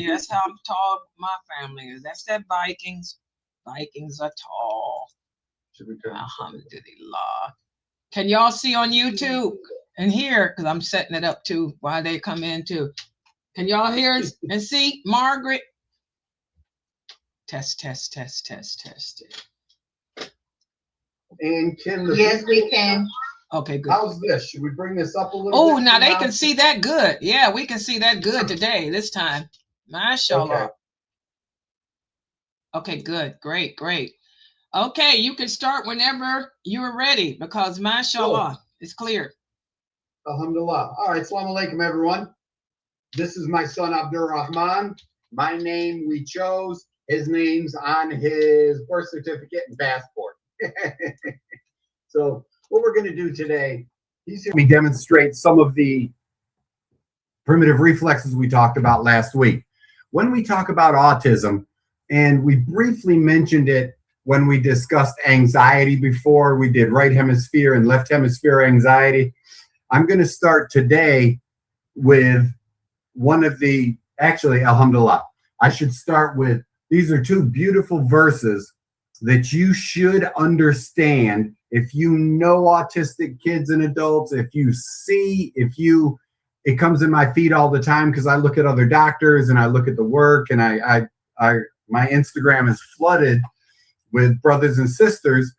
Yeah, that's how tall my family is. That's that Vikings. Vikings are tall. Alhamdulillah. Can y'all see on YouTube and hear? Because I'm setting it up too while they come in too. Can y'all hear and see? Margaret? Test, test, test, test, test. And can yes, we can. Okay, good. How's this? Should we bring this up a little bit? Oh, now they can see that good. Yeah, we can see that good today, this time. MashaAllah. Okay, good. Great, great. Okay, you can start whenever you're ready because MashaAllah, it's clear. Alhamdulillah. All right, Assalamu alaikum, everyone. This is my son, Abdur Rahman. My name we chose. His name's on his birth certificate and passport. So what we're going to do today, he's here to demonstrate some of the primitive reflexes we talked about last week. When we talk about autism, and we briefly mentioned it when we discussed anxiety before, we did right hemisphere and left hemisphere anxiety. I'm going to start today with one of the, actually, alhamdulillah, I should start with, these are two beautiful verses that you should understand if you know autistic kids and adults, if you see, it comes in my feed all the time because I look at other doctors and I look at the work and my Instagram is flooded with brothers and sisters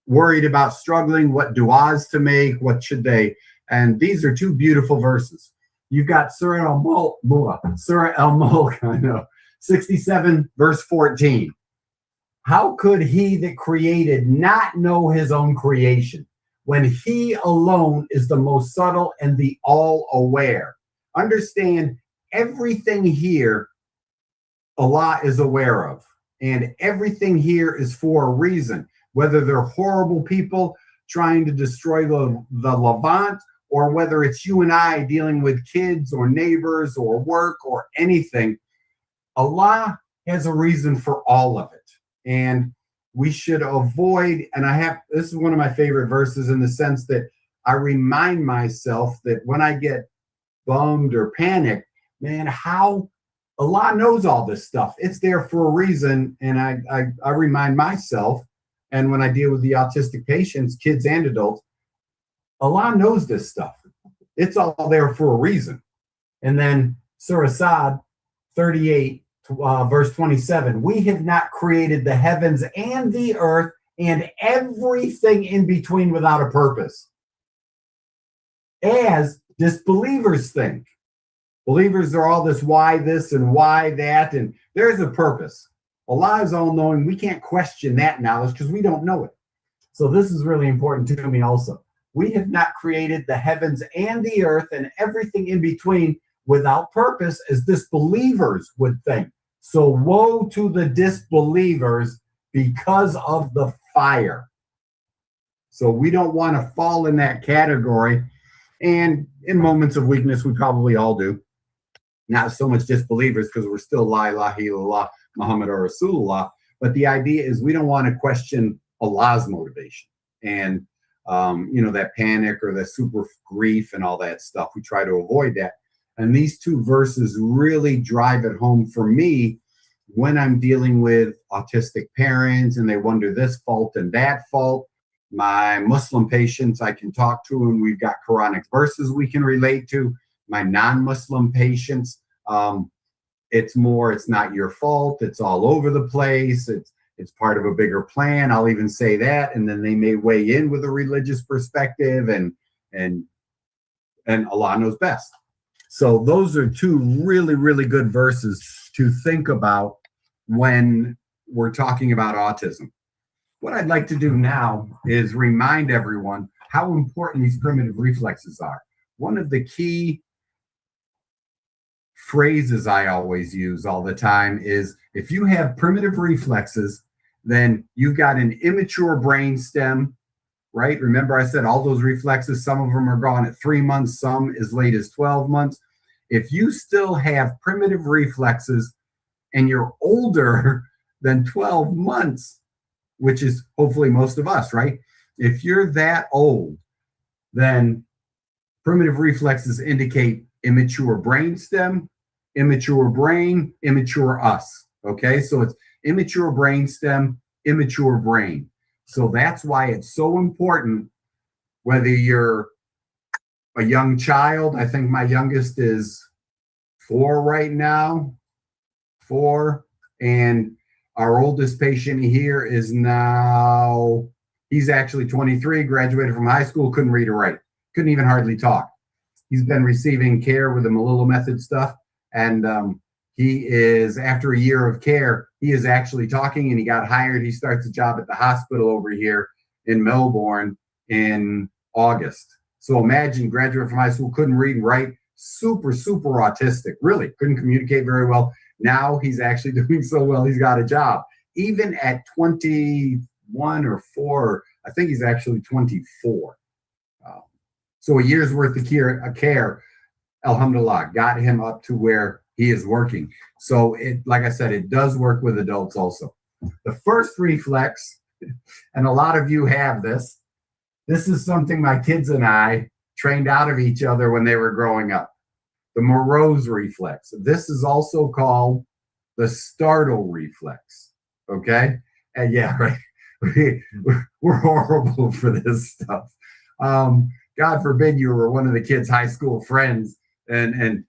worried about struggling, what du'as to make, what should they, and these are two beautiful verses. You've got Surah Al-Mulk, I know, 67 verse 14. How could he that created not know his own creation when he alone is the most subtle and the all-aware? Understand, everything here Allah is aware of, and everything here is for a reason. Whether they're horrible people trying to destroy the Levant, or whether it's you and I dealing with kids or neighbors or work or anything, Allah has a reason for all of it. And we should avoid, and this is one of my favorite verses in the sense that I remind myself that when I get bummed or panicked, man, how Allah knows all this stuff. It's there for a reason. And I remind myself, and when I deal with the autistic patients, kids and adults, Allah knows this stuff. It's all there for a reason. And then Surah Sad 38, verse 27, we have not created the heavens and the earth and everything in between without a purpose, as disbelievers think. Believers are all this, why this and why that, and there's a purpose. Allah is all-knowing. We can't question that knowledge because we don't know it. So this is really important to me also. We have not created the heavens and the earth and everything in between without purpose, as disbelievers would think. So woe to the disbelievers because of the fire. So we don't want to fall in that category. And in moments of weakness, we probably all do. Not so much disbelievers because we're still La ilaha illallah, Muhammad or Rasulullah. But the idea is we don't want to question Allah's motivation. And, that panic or the super grief and all that stuff. We try to avoid that. And these two verses really drive it home for me when I'm dealing with autistic parents and they wonder this fault and that fault. My Muslim patients I can talk to, and we've got Quranic verses we can relate to. My non-Muslim patients, it's not your fault. It's all over the place. It's part of a bigger plan. I'll even say that, and then they may weigh in with a religious perspective, and Allah knows best. So those are two really, really good verses to think about when we're talking about autism. What I'd like to do now is remind everyone how important these primitive reflexes are. One of the key phrases I always use all the time is, if you have primitive reflexes, then you've got an immature brain stem, right? Remember I said all those reflexes, some of them are gone at 3 months, some as late as 12 months. If you still have primitive reflexes and you're older than 12 months, which is hopefully most of us, right? If you're that old, then primitive reflexes indicate immature brainstem, immature brain, immature us. Okay, so it's immature brain stem, immature brain. So that's why it's so important, whether you're a young child. I think my youngest is 4 right now, 4, and our oldest patient here is now, he's actually 23, graduated from high school, couldn't read or write, couldn't even hardly talk. He's been receiving care with the Malillo method stuff, and he is, after a year of care, he is actually talking, and he got hired. He starts a job at the hospital over here in Melbourne in August. So imagine, graduate from high school, couldn't read and write, super, super autistic, really couldn't communicate very well. Now he's actually doing so well, he's got a job. Even at 21 or 4, I think he's actually 24. So a year's worth of care, alhamdulillah, got him up to where he is working. So it, like I said, it does work with adults also. The first reflex, and a lot of you have this, this is something my kids and I trained out of each other when they were growing up. The Morose reflex. This is also called the startle reflex. Okay? And yeah, right. We're horrible for this stuff. God forbid you were one of the kids' high school friends, and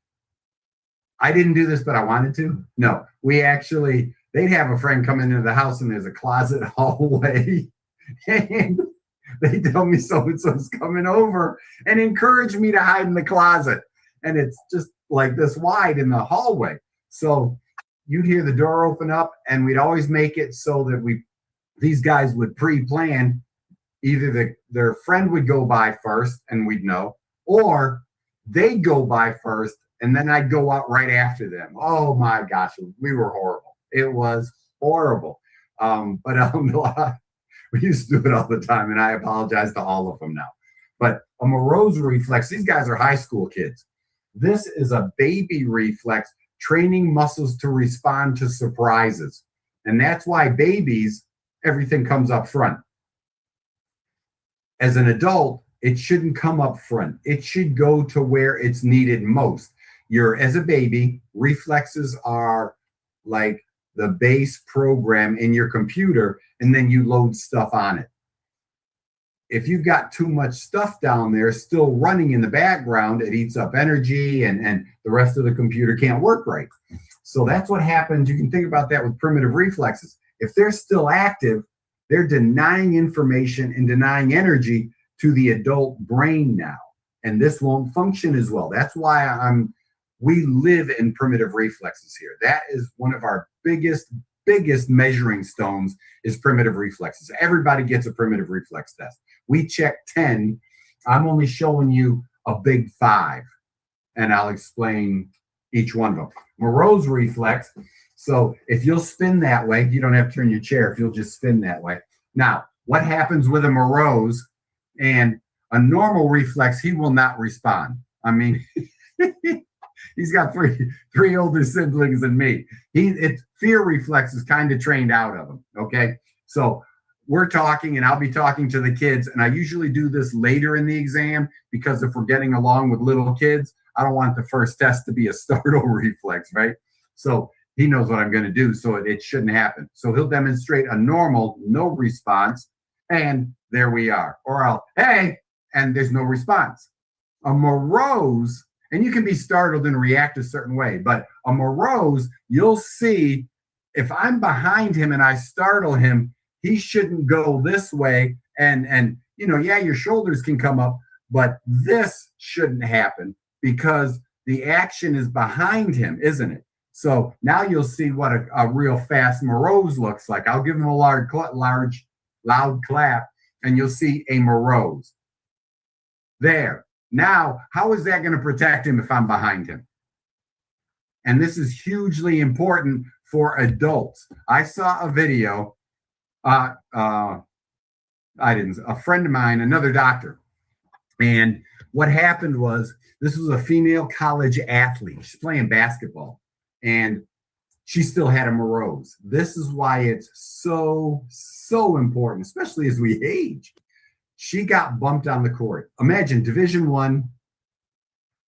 I didn't do this, but I wanted to. No, we actually, they'd have a friend come into the house and there's a closet hallway, and they tell me so-and-so's coming over and encourage me to hide in the closet. And it's just like this wide in the hallway. So you'd hear the door open up, and we'd always make it so that these guys would pre-plan. Either their friend would go by first and we'd know, or they'd go by first and then I'd go out right after them. Oh my gosh, we were horrible. It was horrible. But we used to do it all the time, and I apologize to all of them now. But a Morose reflex, these guys are high school kids. This is a baby reflex, training muscles to respond to surprises. And that's why babies, everything comes up front. As an adult, it shouldn't come up front. It should go to where it's needed most. As a baby, reflexes are like the base program in your computer, and then you load stuff on it. If you've got too much stuff down there still running in the background, it eats up energy, and the rest of the computer can't work right. So that's what happens. You can think about that with primitive reflexes. If they're still active, they're denying information and denying energy to the adult brain now. And this won't function as well. That's why we live in primitive reflexes here. That is one of our biggest measuring stones, is primitive reflexes. Everybody gets a primitive reflex test. We check 10. I'm only showing you a big 5, and I'll explain each one of them. Morose reflex. So if you'll spin that way, you don't have to turn your chair if you'll just spin that way. Now, what happens with a Morose and a normal reflex? He will not respond. I mean, he's got three older siblings than me. Fear reflex is kind of trained out of him. Okay, so we're talking, and I'll be talking to the kids, and I usually do this later in the exam, because if we're getting along with little kids, I don't want the first test to be a startle reflex, right? So he knows what I'm going to do, so it shouldn't happen. So he'll demonstrate a normal, no response, and there we are. Or I'll, hey, and there's no response. A Morose, and you can be startled and react a certain way, but a Morose, you'll see if I'm behind him and I startle him, he shouldn't go this way. And yeah, your shoulders can come up, but this shouldn't happen because the action is behind him, isn't it? So now you'll see what a real fast Morose looks like. I'll give him a loud clap, and you'll see a Morose. There. Now, how is that going to protect him if I'm behind him? And this is hugely important for adults. I saw a video, a friend of mine, another doctor, and what happened was, this was a female college athlete. She's playing basketball, and she still had a Morose. This is why it's so important, especially as we age. She got bumped on the court. Imagine Division I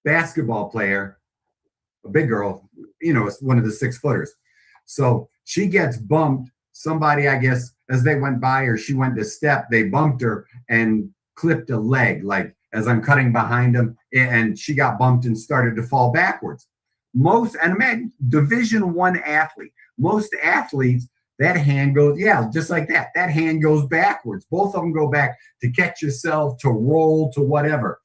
basketball player a big girl, it's one of the 6-footers. So she gets bumped. Somebody, I guess, as they went by her, she went to step, they bumped her and clipped a leg, like as I'm cutting behind them, and she got bumped and started to fall backwards. And imagine, Division I athlete, most athletes, that hand goes, just like that. That hand goes backwards. Both of them go back to catch yourself, to roll, to whatever.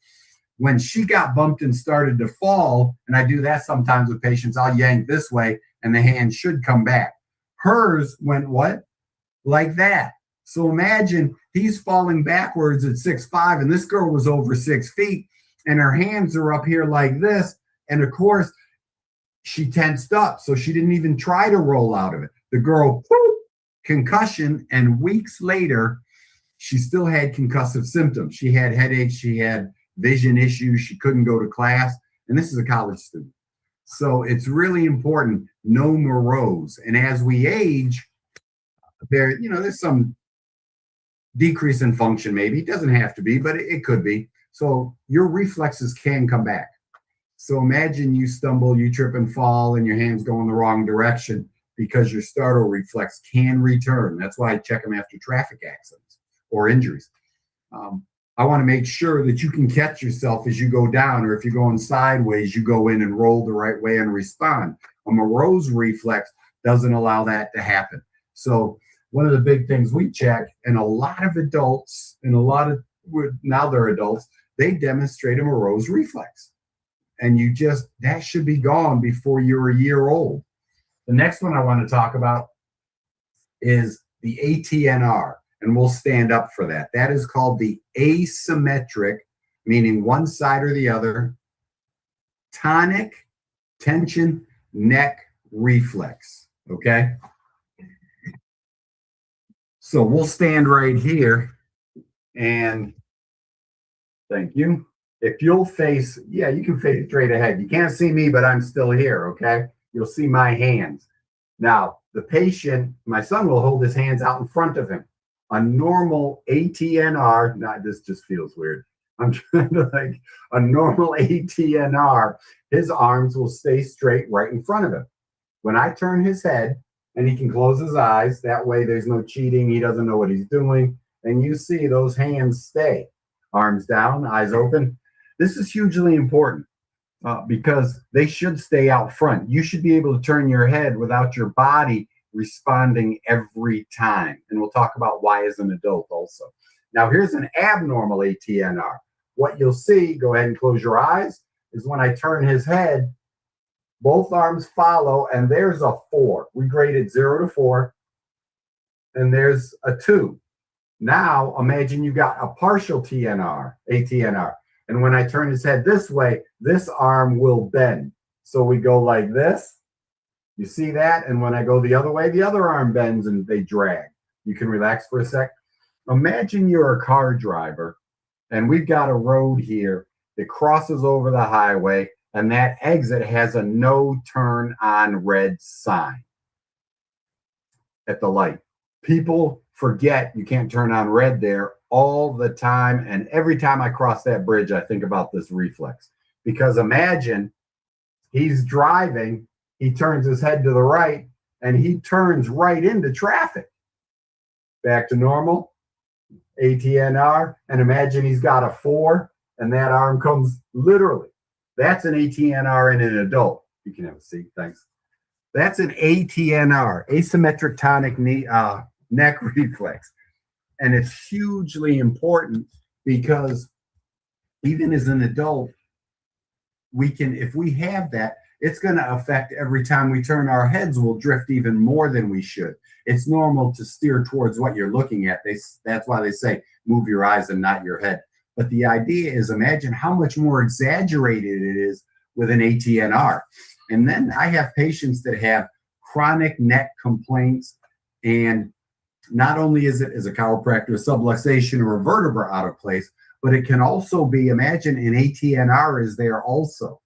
When she got bumped and started to fall, and I do that sometimes with patients, I'll yank this way and the hand should come back. Hers went what? Like that. So imagine he's falling backwards at 6'5", and this girl was over 6 feet, and her hands are up here like this. And of course, she tensed up, so she didn't even try to roll out of it. The girl, concussion, and weeks later, she still had concussive symptoms. She had headaches, she had vision issues, she couldn't go to class, and this is a college student. So it's really important, no morose. And as we age, there's some decrease in function maybe. It doesn't have to be, but it could be. So your reflexes can come back. So imagine you stumble, you trip and fall, and your hands go in the wrong direction because your startle reflex can return. That's why I check them after traffic accidents or injuries. I want to make sure that you can catch yourself as you go down, or if you're going sideways, you go in and roll the right way and respond. A morose reflex doesn't allow that to happen. So one of the big things we check, and a lot of adults, and now they're adults, they demonstrate a morose reflex. And that should be gone before you're a year old. The next one I want to talk about is the ATNR. And we'll stand up for that. That is called the asymmetric, meaning one side or the other, tonic tension neck reflex. Okay? So we'll stand right here, and thank you. If you'll face, you can face straight ahead. You can't see me, but I'm still here, okay? You'll see my hands. Now, the patient, my son will hold his hands out in front of him. A normal ATNR, this just feels weird. I'm trying to a normal ATNR, his arms will stay straight right in front of him. When I turn his head, and he can close his eyes, that way there's no cheating, he doesn't know what he's doing, and you see those hands stay. Arms down, eyes open. This is hugely important because they should stay out front. You should be able to turn your head without your body responding every time. And we'll talk about why as an adult also. Now, here's an abnormal ATNR. What you'll see, go ahead and close your eyes, is when I turn his head, both arms follow, and there's a 4. We graded 0 to 4, and there's a 2. Now, imagine you got a partial ATNR. And when I turn his head this way, this arm will bend. So we go like this. You see that? And when I go the other way, the other arm bends and they drag. You can relax for a sec. Imagine you're a car driver, and we've got a road here that crosses over the highway, and that exit has a no turn on red sign at the light. People forget you can't turn on red there all the time. And every time I cross that bridge, I think about this reflex. Because imagine he's driving, he turns his head to the right, and he turns right into traffic. Back to normal, ATNR, and imagine he's got a 4, and that arm comes literally. That's an ATNR in an adult. You can have a seat, thanks. That's an ATNR, asymmetric tonic neck reflex. And it's hugely important because even as an adult, if we have that, it's going to affect every time we turn our heads, we'll drift even more than we should. It's normal to steer towards what you're looking at. That's why they say move your eyes and not your head. But the idea is, imagine how much more exaggerated it is with an ATNR. And then I have patients that have chronic neck complaints, and not only is it, as a chiropractor, a subluxation or a vertebra out of place, but it can also be, imagine an ATNR is there also.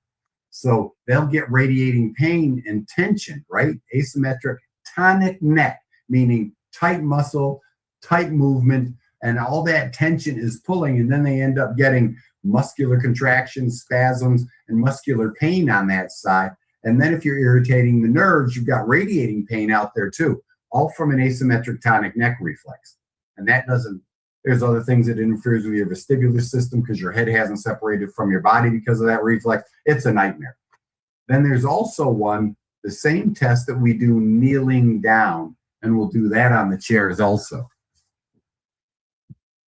So they'll get radiating pain and tension, right? Asymmetric tonic neck, meaning tight muscle, tight movement, and all that tension is pulling, and then they end up getting muscular contractions, spasms, and muscular pain on that side. And then if you're irritating the nerves, you've got radiating pain out there too, all from an asymmetric tonic neck reflex. And that doesn't, there's other things that interferes with your vestibular system because your head hasn't separated from your body because of that reflex. It's a nightmare. Then there's also one, the same test that we do kneeling down, and we'll do that on the chairs also.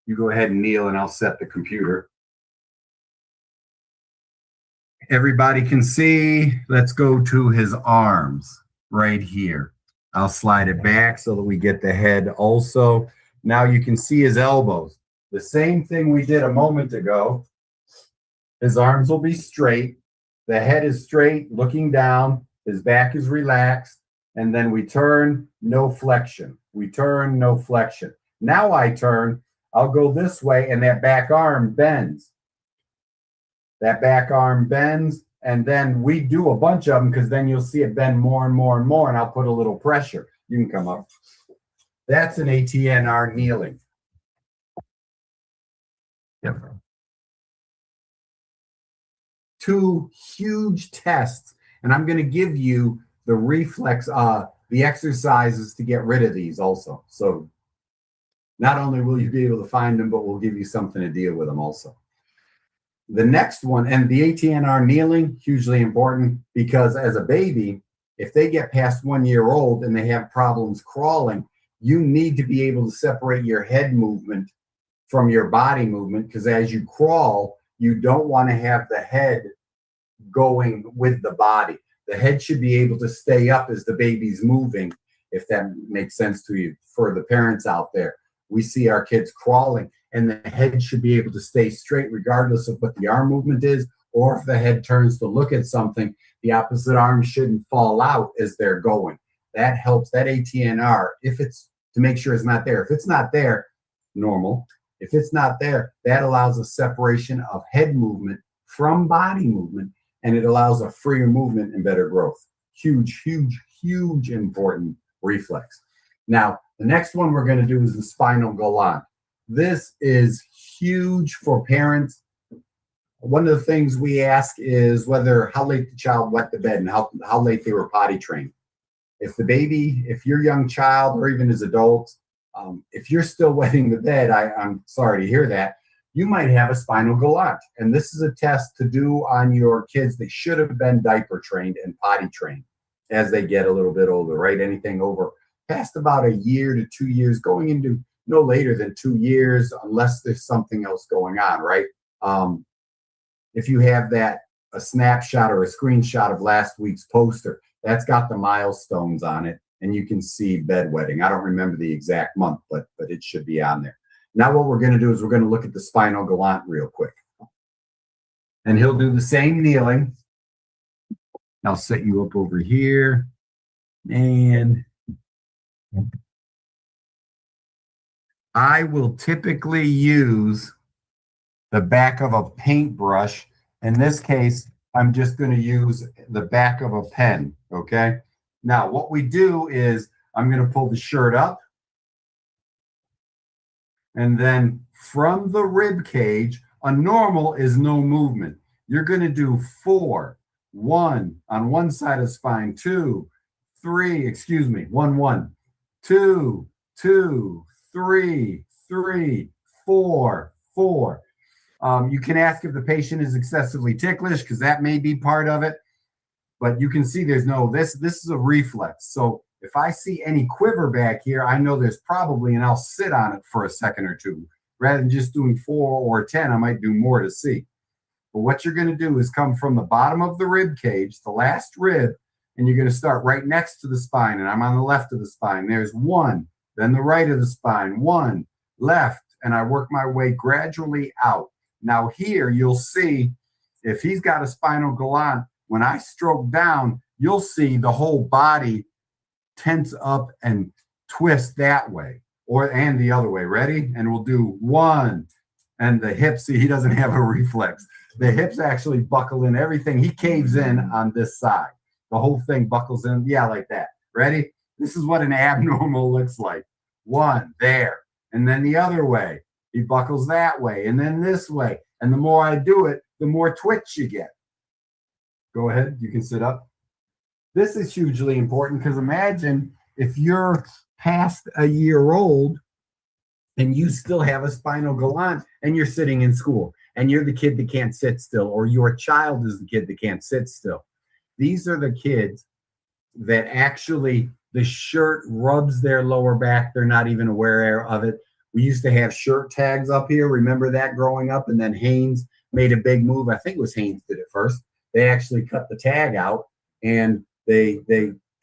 You go ahead and kneel and I'll set the computer. Everybody can see. Let's go to his arms right here. I'll slide it back so that we get the head also. Now you can see his elbows. The same thing we did a moment ago. His arms will be straight. The head is straight, looking down. His back is relaxed. And then we turn, no flexion. We turn, no flexion. Now I turn, I'll go this way, and that back arm bends. That back arm bends, and then we do a bunch of them because then you'll see it bend more and more and more, and I'll put a little pressure. You can come up. That's an ATNR kneeling. Yep. Two huge tests, and I'm going to give you the reflex, the exercises to get rid of these also. So not only will you be able to find them, but we'll give you something to deal with them also. The next one, and the ATNR kneeling, hugely important because as a baby, if they get past 1 year old and they have problems crawling, you need to be able to separate your head movement from your body movement because as you crawl, you don't want to have the head going with the body. The head should be able to stay up as the baby's moving, if that makes sense to you. For the parents out there, we see our kids crawling and the head should be able to stay straight regardless of what the arm movement is, or if the head turns to look at something, the opposite arm shouldn't fall out as they're going. That helps, that ATNR, if it's to make sure it's not there. If it's not there, normal. If it's not there, that allows a separation of head movement from body movement, and it allows a freer movement and better growth. Huge, huge, huge important reflex. Now, the next one we're going to do is the spinal galant. This is huge for parents. One of the things we ask is how late the child wet the bed and how late they were potty trained. If the baby, if your young child, or even as adults, if you're still wetting the bed, I'm sorry to hear that, you might have a spinal galant. And this is a test to do on your kids. They should have been diaper trained and potty trained as they get a little bit older, right? Anything over past about 1 year to 2 years, going into no later than 2 years, unless there's something else going on, right? If you have a snapshot or a screenshot of last week's poster, that's got the milestones on it, and you can see bedwetting. I don't remember the exact month, but it should be on there. Now what we're going to do is we're going to look at the spinal galant real quick. And he'll do the same kneeling. I'll set you up over here. And I will typically use the back of a paintbrush. In this case, I'm just going to use the back of a pen, okay? Now, what we do is I'm going to pull the shirt up. And then from the rib cage, a normal is no movement. You're going to do 4, 1 on one side of the spine, 2, 3, 1, 1, 2, 2, 3, 3, 4, 4. You can ask if the patient is excessively ticklish because that may be part of it. But you can see there's no, this is a reflex. So if I see any quiver back here, I know there's probably, and I'll sit on it for a second or two. Rather than just doing 4 or 10, I might do more to see. But what you're going to do is come from the bottom of the rib cage, the last rib, and you're going to start right next to the spine. And I'm on the left of the spine. There's 1, then the right of the spine, 1, left, and I work my way gradually out. Now here you'll see if he's got a spinal galant, when I stroke down, you'll see the whole body tense up and twist that way and the other way. Ready? And we'll do 1, and the hips, see, he doesn't have a reflex. The hips actually buckle in, everything. He caves in on this side. The whole thing buckles in. Yeah, like that. Ready? This is what an abnormal looks like. 1, there. And then the other way. He buckles that way. And then this way. And the more I do it, the more twitch you get. Go ahead. You can sit up. This is hugely important because imagine if you're past a year old and you still have a spinal galant and you're sitting in school and you're the kid that can't sit still, or your child is the kid that can't sit still. These are the kids that actually the shirt rubs their lower back. They're not even aware of it. We used to have shirt tags up here. Remember that growing up? And then Haynes made a big move. I think it was Haynes did it first. They actually cut the tag out and they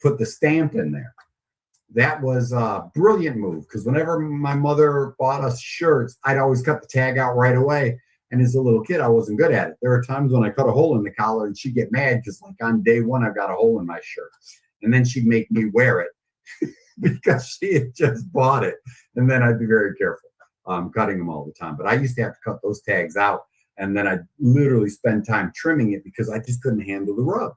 put the stamp in there. That was a brilliant move because whenever my mother bought us shirts, I'd always cut the tag out right away. And as a little kid, I wasn't good at it. There were times when I cut a hole in the collar and she'd get mad because like on day one, I got a hole in my shirt. And then she'd make me wear it because she had just bought it. And then I'd be very careful cutting them all the time. But I used to have to cut those tags out. And then I'd literally spend time trimming it because I just couldn't handle the rub.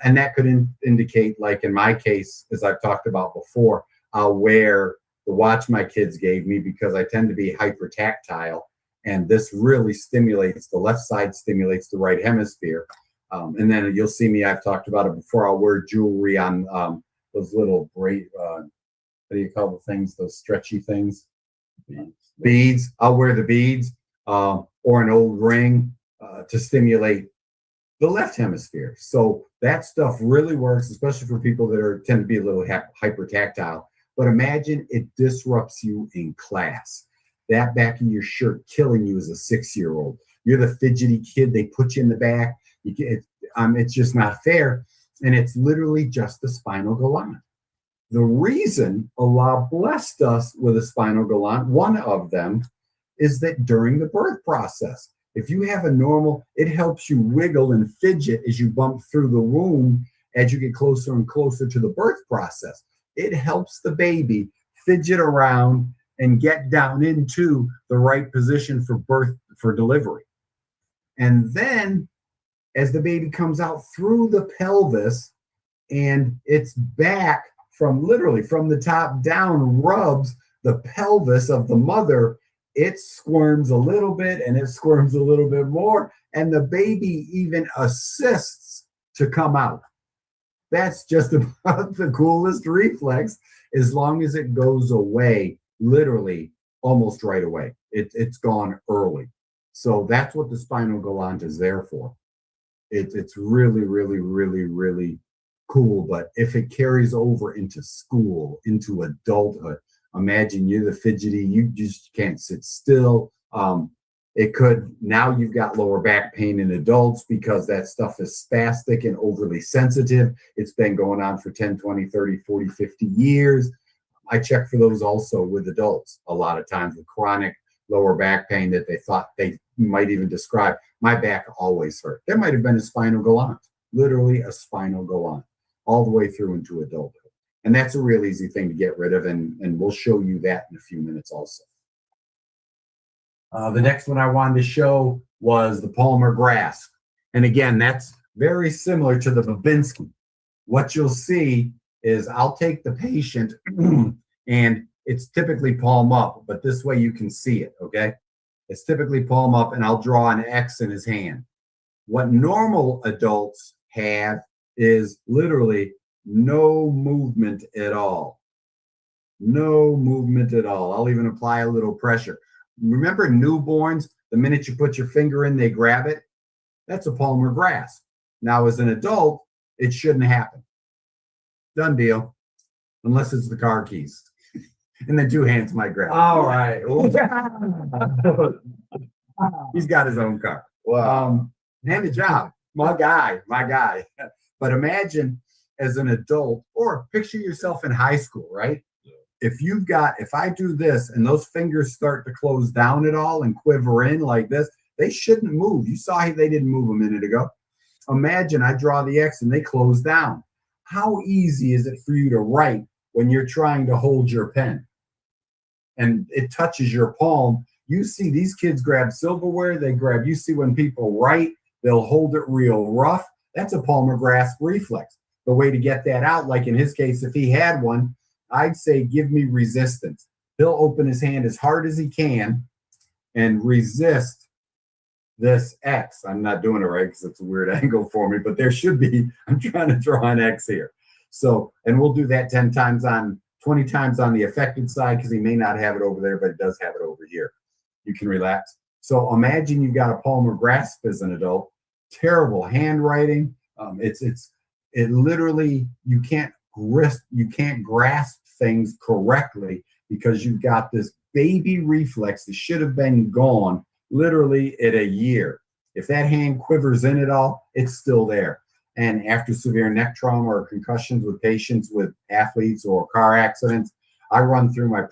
And that could indicate, like in my case, as I've talked about before, I'll wear the watch my kids gave me because I tend to be hypertactile. And this really stimulates, the left side stimulates the right hemisphere. And then you'll see me, I've talked about it before, I'll wear jewelry on those little what do you call the things, those stretchy things? Beads. I'll wear the beads or an old ring to stimulate the left hemisphere. So that stuff really works, especially for people that tend to be a little hypertactile. But imagine it disrupts you in class. That back of your shirt killing you as a 6-year-old. You're the fidgety kid. They put you in the back. It's just not fair. And it's literally just the spinal galant. The reason Allah blessed us with a spinal galant, one of them, is that during the birth process, if you have a normal, it helps you wiggle and fidget as you bump through the womb as you get closer and closer to the birth process. It helps the baby fidget around and get down into the right position for birth, for delivery. And then as the baby comes out through the pelvis and its back from literally from the top down rubs the pelvis of the mother, it squirms a little bit and it squirms a little bit more, and the baby even assists to come out. That's just about the coolest reflex, as long as it goes away literally almost right away. It's gone early. So that's what the spinal galant is there for. It's really, really, really, really cool. But if it carries over into school, into adulthood, imagine you're the fidgety, you just can't sit still. It could, now you've got lower back pain in adults because that stuff is spastic and overly sensitive. It's been going on for 10, 20, 30, 40, 50 years. I check for those also with adults a lot of times with chronic lower back pain that they thought they might even describe. My back always hurt. There might have been a spinal galant, literally a spinal galant, all the way through into adulthood. And that's a real easy thing to get rid of, and we'll show you that in a few minutes also. The next one I wanted to show was the palmar grasp. And again, that's very similar to the Babinski. What you'll see is I'll take the patient and it's typically palm up, but this way you can see it, okay? It's typically palm up, and I'll draw an X in his hand. What normal adults have is literally no movement at all. No movement at all. I'll even apply a little pressure. Remember newborns, the minute you put your finger in, they grab it? That's a palmar grasp. Now, as an adult, it shouldn't happen. Done deal. Unless it's the car keys. And then two hands might grab. All right. He's got his own car. Wow. And a job. My guy. But imagine as an adult, or picture yourself in high school, right? If I do this and those fingers start to close down at all and quiver in like this, they shouldn't move. You saw they didn't move a minute ago. Imagine I draw the X and they close down. How easy is it for you to write when you're trying to hold your pen and it touches your palm? You see these kids grab silverware, you see when people write, they'll hold it real rough. That's a palmar grasp reflex. The way to get that out, like in his case, if he had one, I'd say, give me resistance. He'll open his hand as hard as he can and resist this X. I'm not doing it right because it's a weird angle for me, but there should be, I'm trying to draw an X here. So, and we'll do that 20 times on the affected side because he may not have it over there, but it does have it over here. You can relax. So imagine you got a palmar grasp as an adult, terrible handwriting. It literally, you can't grasp things correctly because you've got this baby reflex that should have been gone literally at a year. If that hand quivers in at all, it's still there. And after severe neck trauma or concussions with patients, with athletes or car accidents, I run through my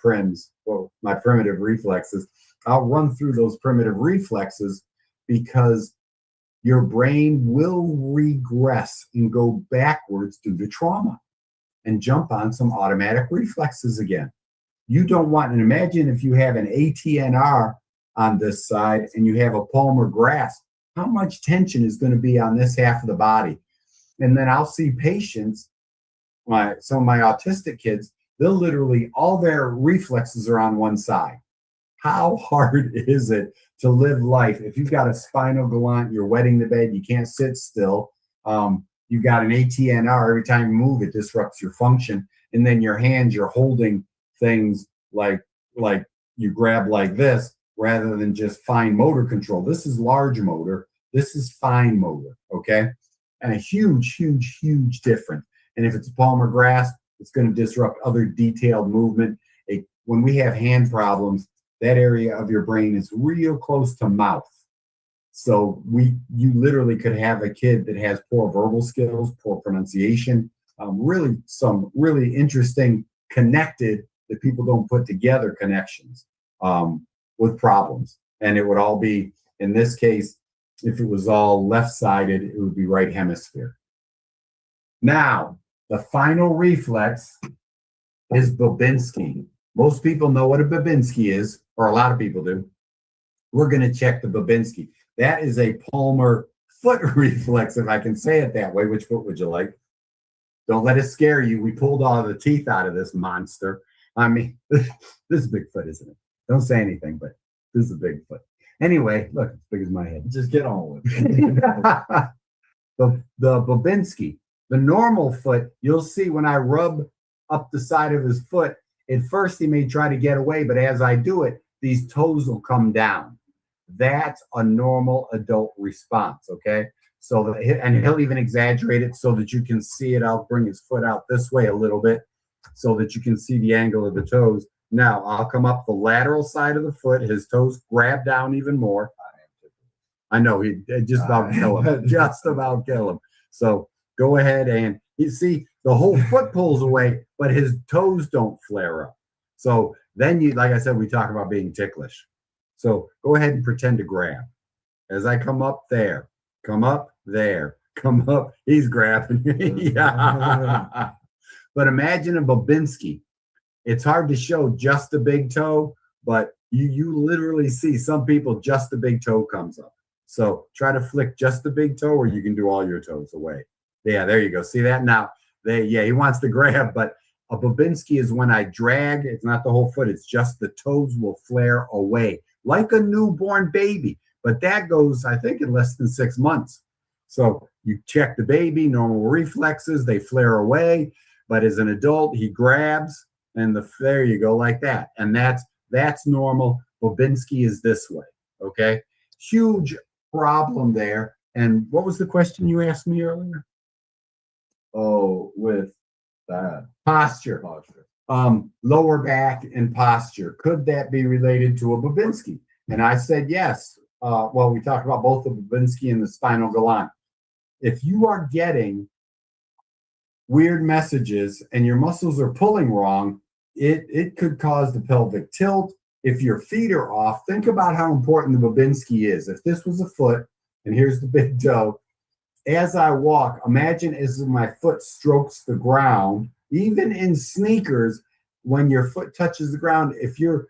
my primitive reflexes. I'll run through those primitive reflexes because your brain will regress and go backwards due to trauma and jump on some automatic reflexes again. You don't want, and imagine if you have an ATNR on this side and you have a palmar grasp, how much tension is going to be on this half of the body? And then I'll see patients, some of my autistic kids, they'll literally, all their reflexes are on one side. How hard is it to live life if you've got a spinal galant, you're wetting the bed, you can't sit still, you've got an ATNR, every time you move, it disrupts your function. And then your hands, you're holding things like you grab like this rather than just fine motor control. This is large motor. This is fine motor, okay? And a huge difference. And if it's a palmar grasp, it's going to disrupt other detailed movement. When we have hand problems, that area of your brain is real close to mouth. So you literally could have a kid that has poor verbal skills, poor pronunciation, some really interesting connected that people don't put together connections with problems. And it would all be, in this case, if it was all left-sided, it would be right hemisphere. Now, the final reflex is Babinski. Most people know what a Babinski is, or a lot of people do. We're going to check the Babinski. That is a palmar foot reflex, if I can say it that way. Which foot would you like? Don't let it scare you. We pulled all the teeth out of this monster. I mean, this is Bigfoot, isn't it? Don't say anything, but this is a Bigfoot. Anyway, look, it's big as my head. Just get on with it. The Babinski, the normal foot, you'll see when I rub up the side of his foot, at first he may try to get away, but as I do it, these toes will come down. That's a normal adult response, okay? So, and he'll even exaggerate it so that you can see it. I'll bring his foot out this way a little bit so that you can see the angle of the toes. Now, I'll come up the lateral side of the foot. His toes grab down even more. I know, he just about kill him. Just about kill him. So go ahead and you see the whole foot pulls away, but his toes don't flare up. So then you, like I said, we talk about being ticklish. So go ahead and pretend to grab. As I come up there, come up there, come up, he's grabbing. Yeah. But imagine a Babinski. It's hard to show just the big toe, but you literally see some people just the big toe comes up. So try to flick just the big toe, or you can do all your toes away. Yeah, there you go. See that? Now, he wants to grab, but a Babinski is when I drag. It's not the whole foot. It's just the toes will flare away like a newborn baby. But that goes, I think, in less than 6 months. So you check the baby, normal reflexes, they flare away. But as an adult, he grabs, and there you go, like that. And that's normal. Babinski is this way, okay? Huge problem there. And what was the question you asked me earlier? Oh, with that. Posture. Lower back and posture. Could that be related to a Babinski? And I said yes. Well, we talked about both the Babinski and the spinal galant. If you are getting weird messages and your muscles are pulling wrong, it could cause the pelvic tilt. If your feet are off, think about how important the Babinski is. If this was a foot, and here's the big toe, as I walk, imagine as my foot strokes the ground, even in sneakers, when your foot touches the ground, if you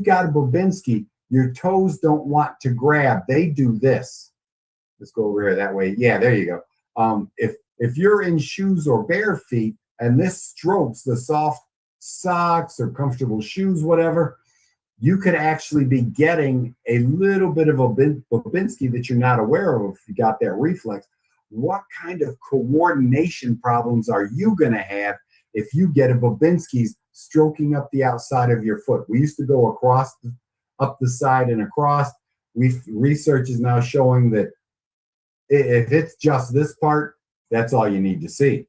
got a Babinski, your toes don't want to grab. They do this. Let's go over here that way. Yeah, there you go. If you're in shoes or bare feet and this strokes the soft socks or comfortable shoes, whatever, you could actually be getting a little bit of a Babinski that you're not aware of if you got that reflex. What kind of coordination problems are you going to have if you get a Babinski's stroking up the outside of your foot? We used to go across, up the side and across. Research is now showing that if it's just this part, that's all you need to see.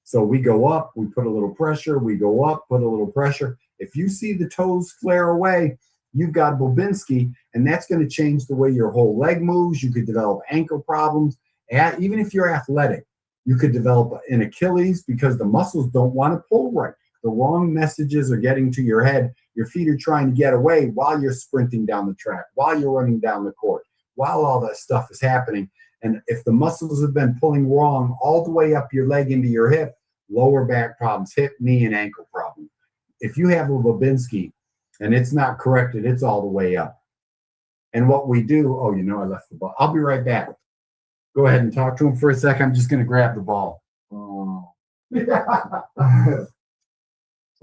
So we go up, we put a little pressure, we go up, put a little pressure. If you see the toes flare away, you've got Babinski, and that's going to change the way your whole leg moves. You could develop ankle problems. Even if you're athletic, you could develop an Achilles because the muscles don't want to pull right. The wrong messages are getting to your head. Your feet are trying to get away while you're sprinting down the track, while you're running down the court, while all that stuff is happening. And if the muscles have been pulling wrong all the way up your leg into your hip, lower back problems, hip, knee, and ankle problems. If you have a Babinski and it's not corrected, it's all the way up. And what we do, oh, I left the ball. I'll be right back. Go ahead and talk to him for a second. I'm just going to grab the ball. Oh. He's a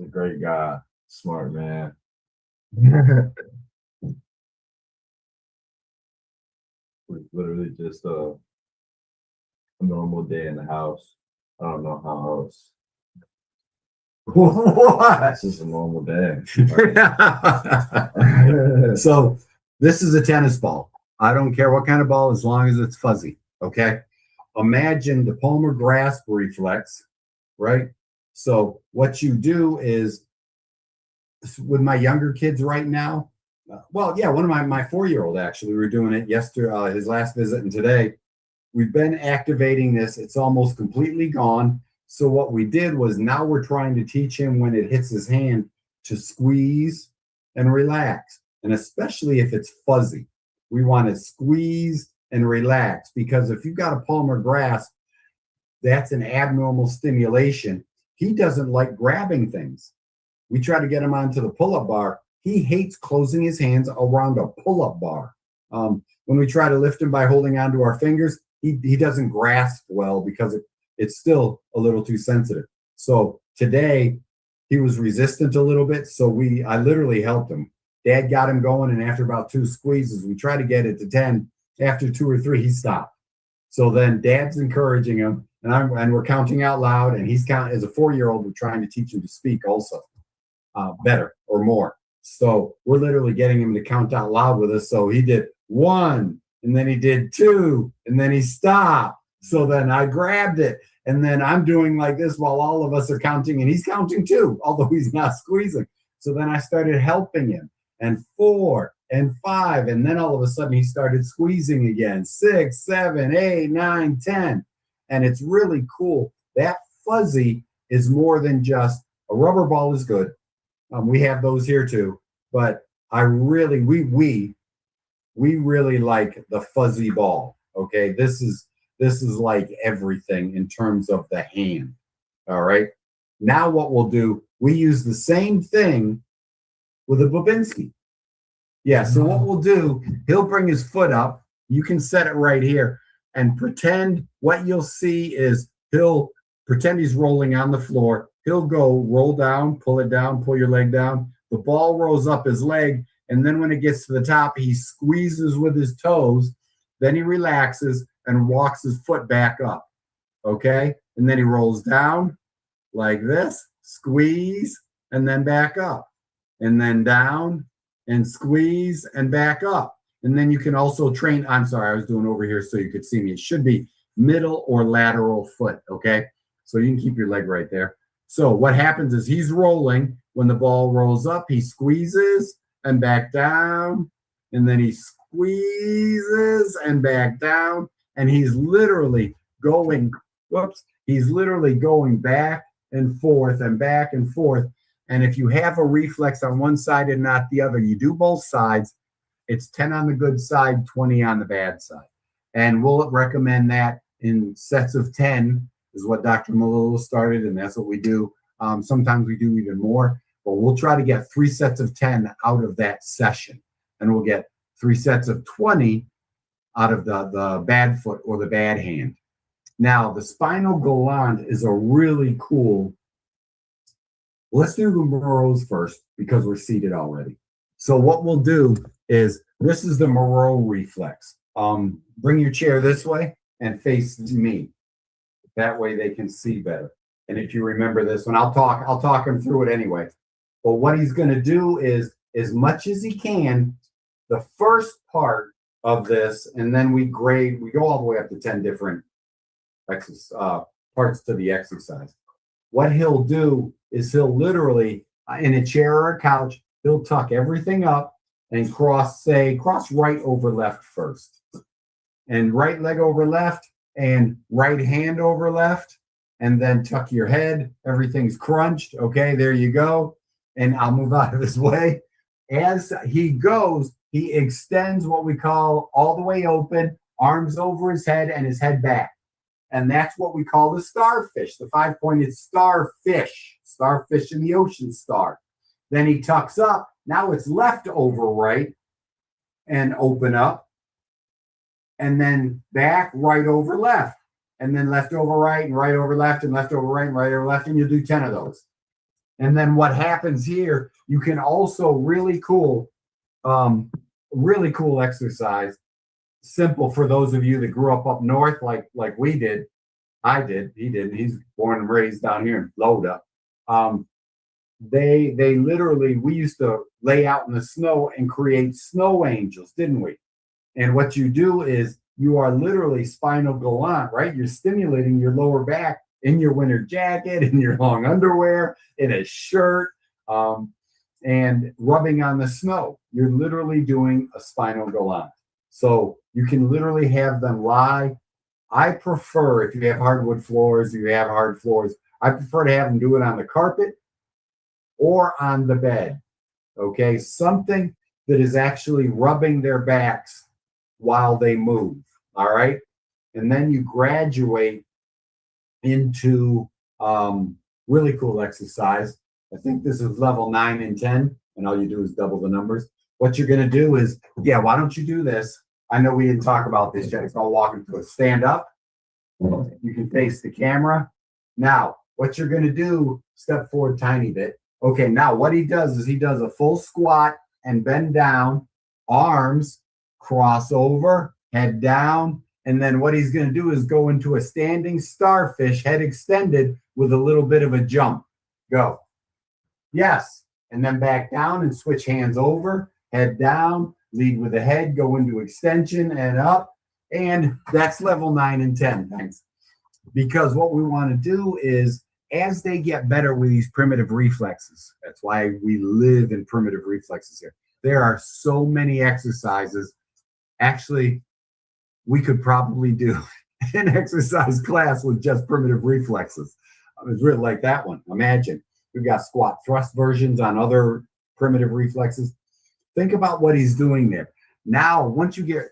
great guy. Smart man. It's literally just a normal day in the house. I don't know how else. What? It's just a normal day. So this is a tennis ball. I don't care what kind of ball as long as it's fuzzy. Okay. Imagine the palmar grasp reflex, right? So what you do is with my younger kids right now, one of my 4-year-old actually, we were doing it yesterday, his last visit and today. We've been activating this. It's almost completely gone. So what we did was now we're trying to teach him when it hits his hand to squeeze and relax. And especially if it's fuzzy, we want to squeeze and relax, because if you've got a palmar grasp, that's an abnormal stimulation. He doesn't like grabbing things. We try to get him onto the pull-up bar. He hates closing his hands around a pull-up bar. When we try to lift him by holding onto our fingers, he doesn't grasp well because it's still a little too sensitive. So today he was resistant a little bit. So I literally helped him. Dad got him going, and after about 2 squeezes, we tried to get it to 10. After 2 or 3, he stopped. So then Dad's encouraging him, and we're counting out loud, and he's counting. As a 4-year-old, we're trying to teach him to speak also better or more. So we're literally getting him to count out loud with us. So he did 1, and then he did 2, and then he stopped. So then I grabbed it, and then I'm doing like this while all of us are counting, and he's counting 2, although he's not squeezing. So then I started helping him, and 4 and 5, and then all of a sudden he started squeezing again. 6, 7, 8, 9, 10. And it's really cool. That fuzzy is more than just a rubber ball is good. We have those here too, but we really like the fuzzy ball. Okay, this is like everything in terms of the hand. All right. Now what we'll do, we use the same thing with a Babinski. Yeah, so what we'll do, he'll bring his foot up. You can set it right here and pretend what you'll see is he'll pretend he's rolling on the floor. He'll go roll down, pull it down, pull your leg down. The ball rolls up his leg, and then when it gets to the top, he squeezes with his toes. Then he relaxes and walks his foot back up, okay? And then he rolls down like this, squeeze, and then back up. And then down, and squeeze and back up. And then you can also train, I'm sorry, I was doing over here so you could see me. It should be middle or lateral foot, okay? So you can keep your leg right there. So what happens is he's rolling. When the ball rolls up, he squeezes and back down. And then he squeezes and back down. And he's literally going, he's literally going back and forth and back and forth. And if you have a reflex on one side and not the other, you do both sides. It's 10 on the good side, 20 on the bad side. And we'll recommend that in sets of 10 is what Dr. Malillo started, and that's what we do. Sometimes we do even more, but we'll try to get 3 sets of 10 out of that session. And we'll get 3 sets of 20 out of the bad foot or the bad hand. Now, the spinal galant is a really cool. Let's do the Moros first because we're seated already. So what we'll do is, this is the Moreau reflex. Bring your chair this way and face me. That way they can see better. And if you remember this one, I'll talk him through it anyway. But what he's going to do is, as much as he can, the first part of this, and then we go all the way up to 10 different parts to the exercise. What he'll do is he'll literally, in a chair or a couch, he'll tuck everything up and cross right over left first. And right leg over left, and right hand over left, and then tuck your head. Everything's crunched. Okay, there you go. And I'll move out of his way. As he goes, he extends what we call all the way open, arms over his head and his head back. And that's what we call the starfish, the 5-pointed starfish in the ocean star. Then he tucks up. Now it's left over right and open up. And then back, right over left. And then left over right and right over left and left over right and right over left. And you'll do 10 of those. And then what happens here, you can also really cool exercise. Simple for those of you that grew up north like we did. I did. He did. He's born and raised down here in Florida. They literally, we used to lay out in the snow and create snow angels, didn't we? And what you do is you are literally spinal galant, right? You're stimulating your lower back in your winter jacket, in your long underwear, in a shirt, and rubbing on the snow. You're literally doing a spinal galant. So you can literally have them lie. I prefer, if you have hardwood floors, I prefer to have them do it on the carpet or on the bed. Okay, something that is actually rubbing their backs while they move. All right, and then you graduate into really cool exercise. I think this is level 9 and 10, and all you do is double the numbers. What you're going to do is, why don't you do this? I know we didn't talk about this yet. It's called walking to a stand up. You can face the camera. Now, what you're going to do, step forward a tiny bit. Okay, now what he does is he does a full squat and bend down, arms cross over, head down, and then what he's going to do is go into a standing starfish, head extended, with a little bit of a jump. Go. Yes. And then back down and switch hands over, head down, lead with the head, go into extension and up. And that's level 9 and 10. Thanks. Because what we want to do is, as they get better with these primitive reflexes, that's why we live in primitive reflexes here. There are so many exercises. Actually, we could probably do an exercise class with just primitive reflexes. It's really like that one. Imagine we've got squat thrust versions on other primitive reflexes. Think about what he's doing there. Now, once you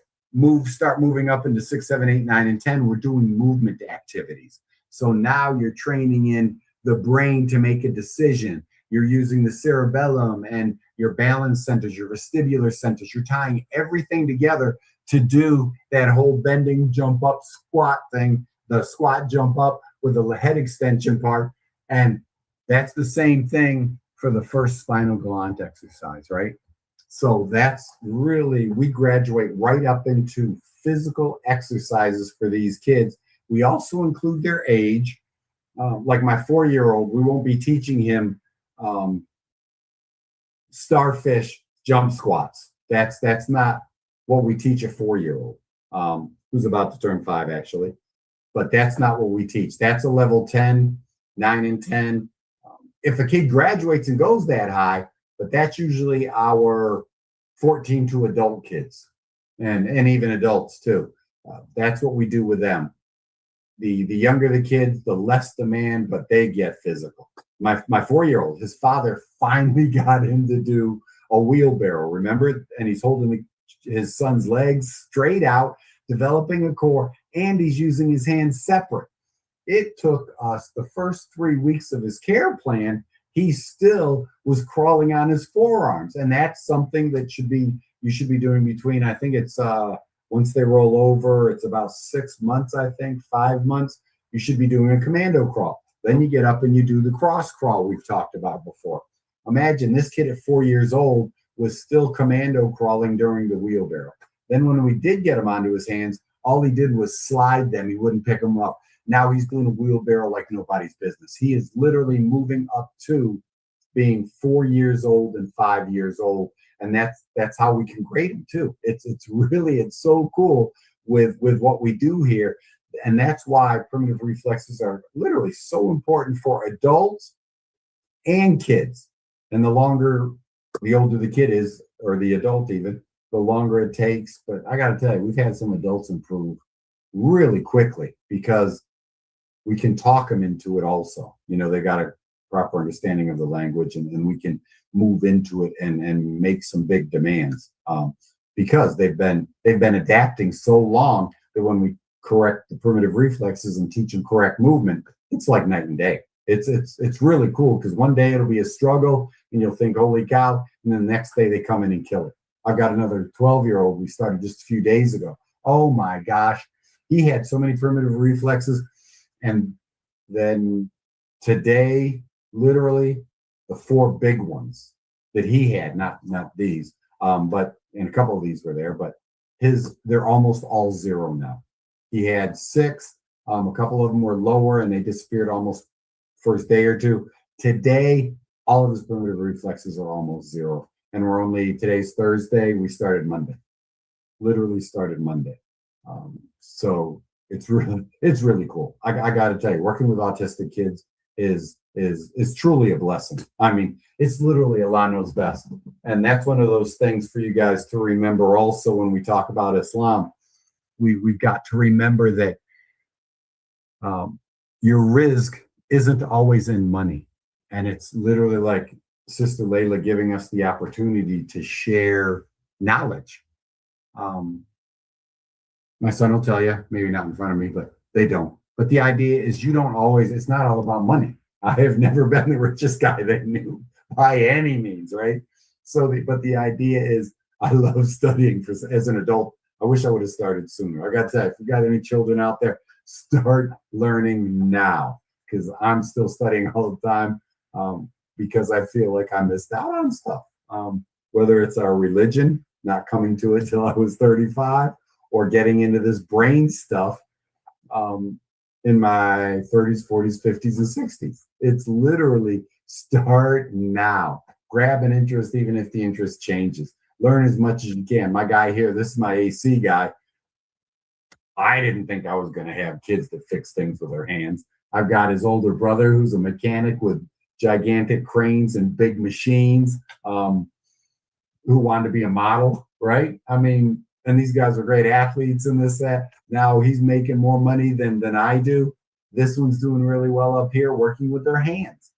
start moving up into 6, 7, 8, 9, and 10, we're doing movement activities. So now you're training in the brain to make a decision. You're using the cerebellum and your balance centers, your vestibular centers. You're tying everything together to do that whole bending, jump up, squat thing, the squat, jump up with the head extension part. And that's the same thing for the first spinal galant exercise, right? So that's really, we graduate right up into physical exercises for these kids. We also include their age. Like my 4-year-old, we won't be teaching him starfish jump squats. That's not what we teach a 4-year-old, who's about to turn 5 actually. But that's not what we teach. That's a level 10, 9 and 10. If a kid graduates and goes that high, but that's usually our 14 to adult kids and even adults too. That's what we do with them. The younger the kids, the less demand, but they get physical. My 4-year-old, his father finally got him to do a wheelbarrow, remember? And he's holding his son's legs straight out, developing a core, and he's using his hands separate. It took us the first 3 weeks of his care plan. He still was crawling on his forearms. And that's something that you should be doing between, I think it's once they roll over, it's about 6 months, I think, 5 months. You should be doing a commando crawl. Then you get up and you do the cross crawl we've talked about before. Imagine this kid at 4 years old was still commando crawling during the wheelbarrow. Then when we did get him onto his hands, all he did was slide them. He wouldn't pick them up. Now he's doing a wheelbarrow like nobody's business. He is literally moving up to being 4 years old and 5 years old. And that's how we can grade him too. It's so cool with what we do here. And that's why primitive reflexes are literally so important for adults and kids. And the older the kid is, or the adult even, the longer it takes. But I got to tell you, we've had some adults improve really quickly because we can talk them into it also. You know, they got a proper understanding of the language, and we can move into it and make some big demands because they've been adapting so long that when we correct the primitive reflexes and teach them correct movement, it's like night and day. It's really cool because one day it'll be a struggle and you'll think, holy cow, and then the next day they come in and kill it. I've got another 12-year-old we started just a few days ago. Oh my gosh, he had so many primitive reflexes. And then today, literally the 4 big ones that he had, not these, but and a couple of these were there, but they're almost all 0 now. He had 6, a couple of them were lower and they disappeared almost first day or two. Today, all of his primitive reflexes are almost 0. And today's Thursday, we started Monday. Literally started Monday. So it's really cool. I got to tell you, working with autistic kids is truly a blessing. I mean, it's literally Allah knows best. And that's one of those things for you guys to remember also when we talk about Islam. We've got to remember that your rizq isn't always in money. And it's literally like Sister Layla giving us the opportunity to share knowledge. My son will tell you, maybe not in front of me, but they don't. But the idea is it's not all about money. I have never been the richest guy they knew by any means, right? But the idea is I love studying as an adult. I wish I would have started sooner. I got to tell you, if you got any children out there, start learning now because I'm still studying all the time because I feel like I missed out on stuff. Whether it's our religion, not coming to it till I was 35, or getting into this brain stuff in my 30s, 40s, 50s, and 60s. It's literally start now. Grab an interest, even if the interest changes. Learn as much as you can. My guy here, this is my AC guy. I didn't think I was going to have kids that fix things with their hands. I've got his older brother who's a mechanic with gigantic cranes and big machines who wanted to be a model, right? I mean, and these guys are great athletes and this, that. Now he's making more money than I do. This one's doing really well up here working with their hands.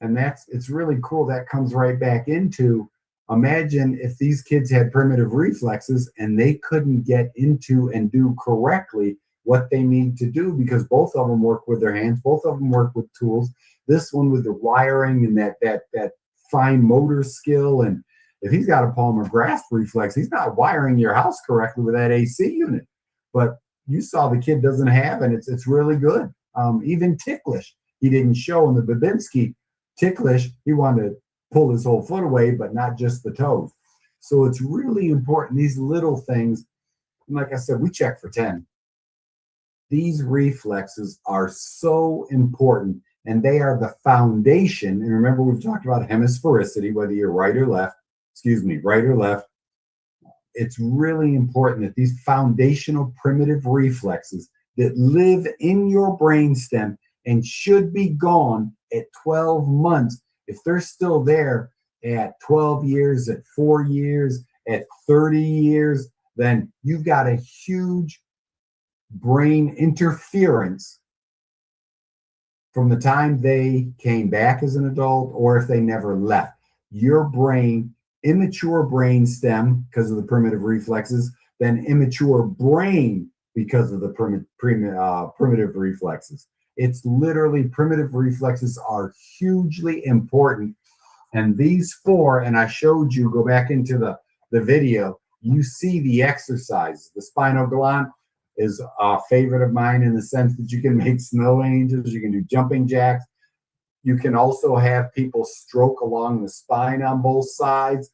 And it's really cool. That comes right back into, imagine if these kids had primitive reflexes and they couldn't get into and do correctly what they need to do because both of them work with their hands, both of them work with tools. This one with the wiring and that fine motor skill, and if he's got a palmar grasp reflex, he's not wiring your house correctly with that AC unit. But you saw the kid doesn't have, and it's really good. Even ticklish, he didn't show in the Babinski ticklish. He wanted to pull his whole foot away, but not just the toes. So it's really important, these little things. And like I said, we check for 10. These reflexes are so important, and they are the foundation. And remember, we've talked about hemisphericity, whether you're right or left. It's really important that these foundational primitive reflexes that live in your brainstem and should be gone at 12 months, if they're still there at 12 years, at 4 years, at 30 years, then you've got a huge brain interference from the time they came back as an adult or if they never left. Your brain, immature brain stem because of the primitive reflexes, then immature brain because of the primitive reflexes. It's literally, primitive reflexes are hugely important. And these 4, and I showed you, go back into the video, you see the exercises. The spinal gland is a favorite of mine in the sense that you can make snow angels, you can do jumping jacks. You can also have people stroke along the spine on both sides,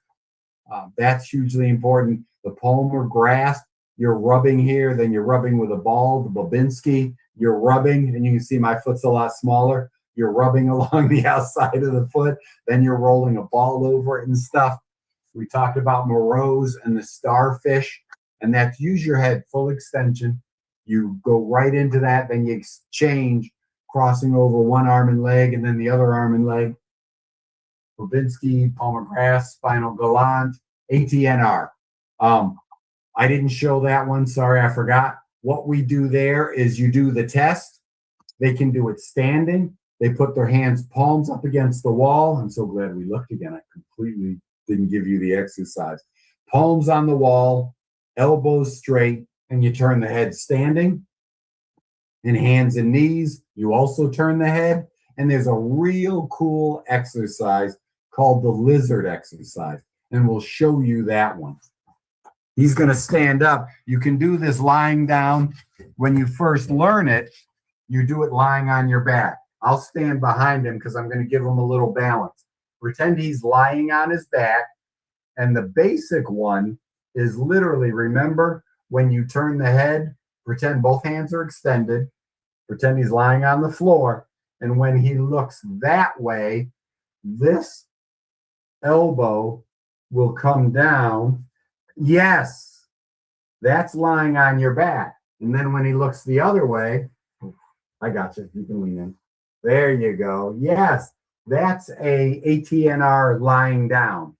That's hugely important. The palmar grasp, you're rubbing here, then you're rubbing with a ball, the Babinski, you're rubbing, and you can see my foot's a lot smaller. You're rubbing along the outside of the foot, then you're rolling a ball over it and stuff. We talked about Moreau's and the starfish, and that's use your head full extension. You go right into that, then you exchange, crossing over one arm and leg, and then the other arm and leg. Babinski, palmar grasp, spinal galant, ATNR. I didn't show that one. Sorry, I forgot. What we do there is you do the test. They can do it standing. They put their hands palms up against the wall. I'm so glad we looked again. I completely didn't give you the exercise. Palms on the wall, elbows straight, and you turn the head standing. And hands and knees, you also turn the head. And there's a real cool exercise called the lizard exercise. And we'll show you that one. He's going to stand up. You can do this lying down. When you first learn it, you do it lying on your back. I'll stand behind him because I'm going to give him a little balance. Pretend he's lying on his back. And the basic one is literally, remember, when you turn the head, pretend both hands are extended. Pretend he's lying on the floor. And when he looks that way, this elbow will come down. Yes, that's lying on your back. And then when he looks the other way, I got you. You can lean in. There you go. Yes, that's a ATNR lying down.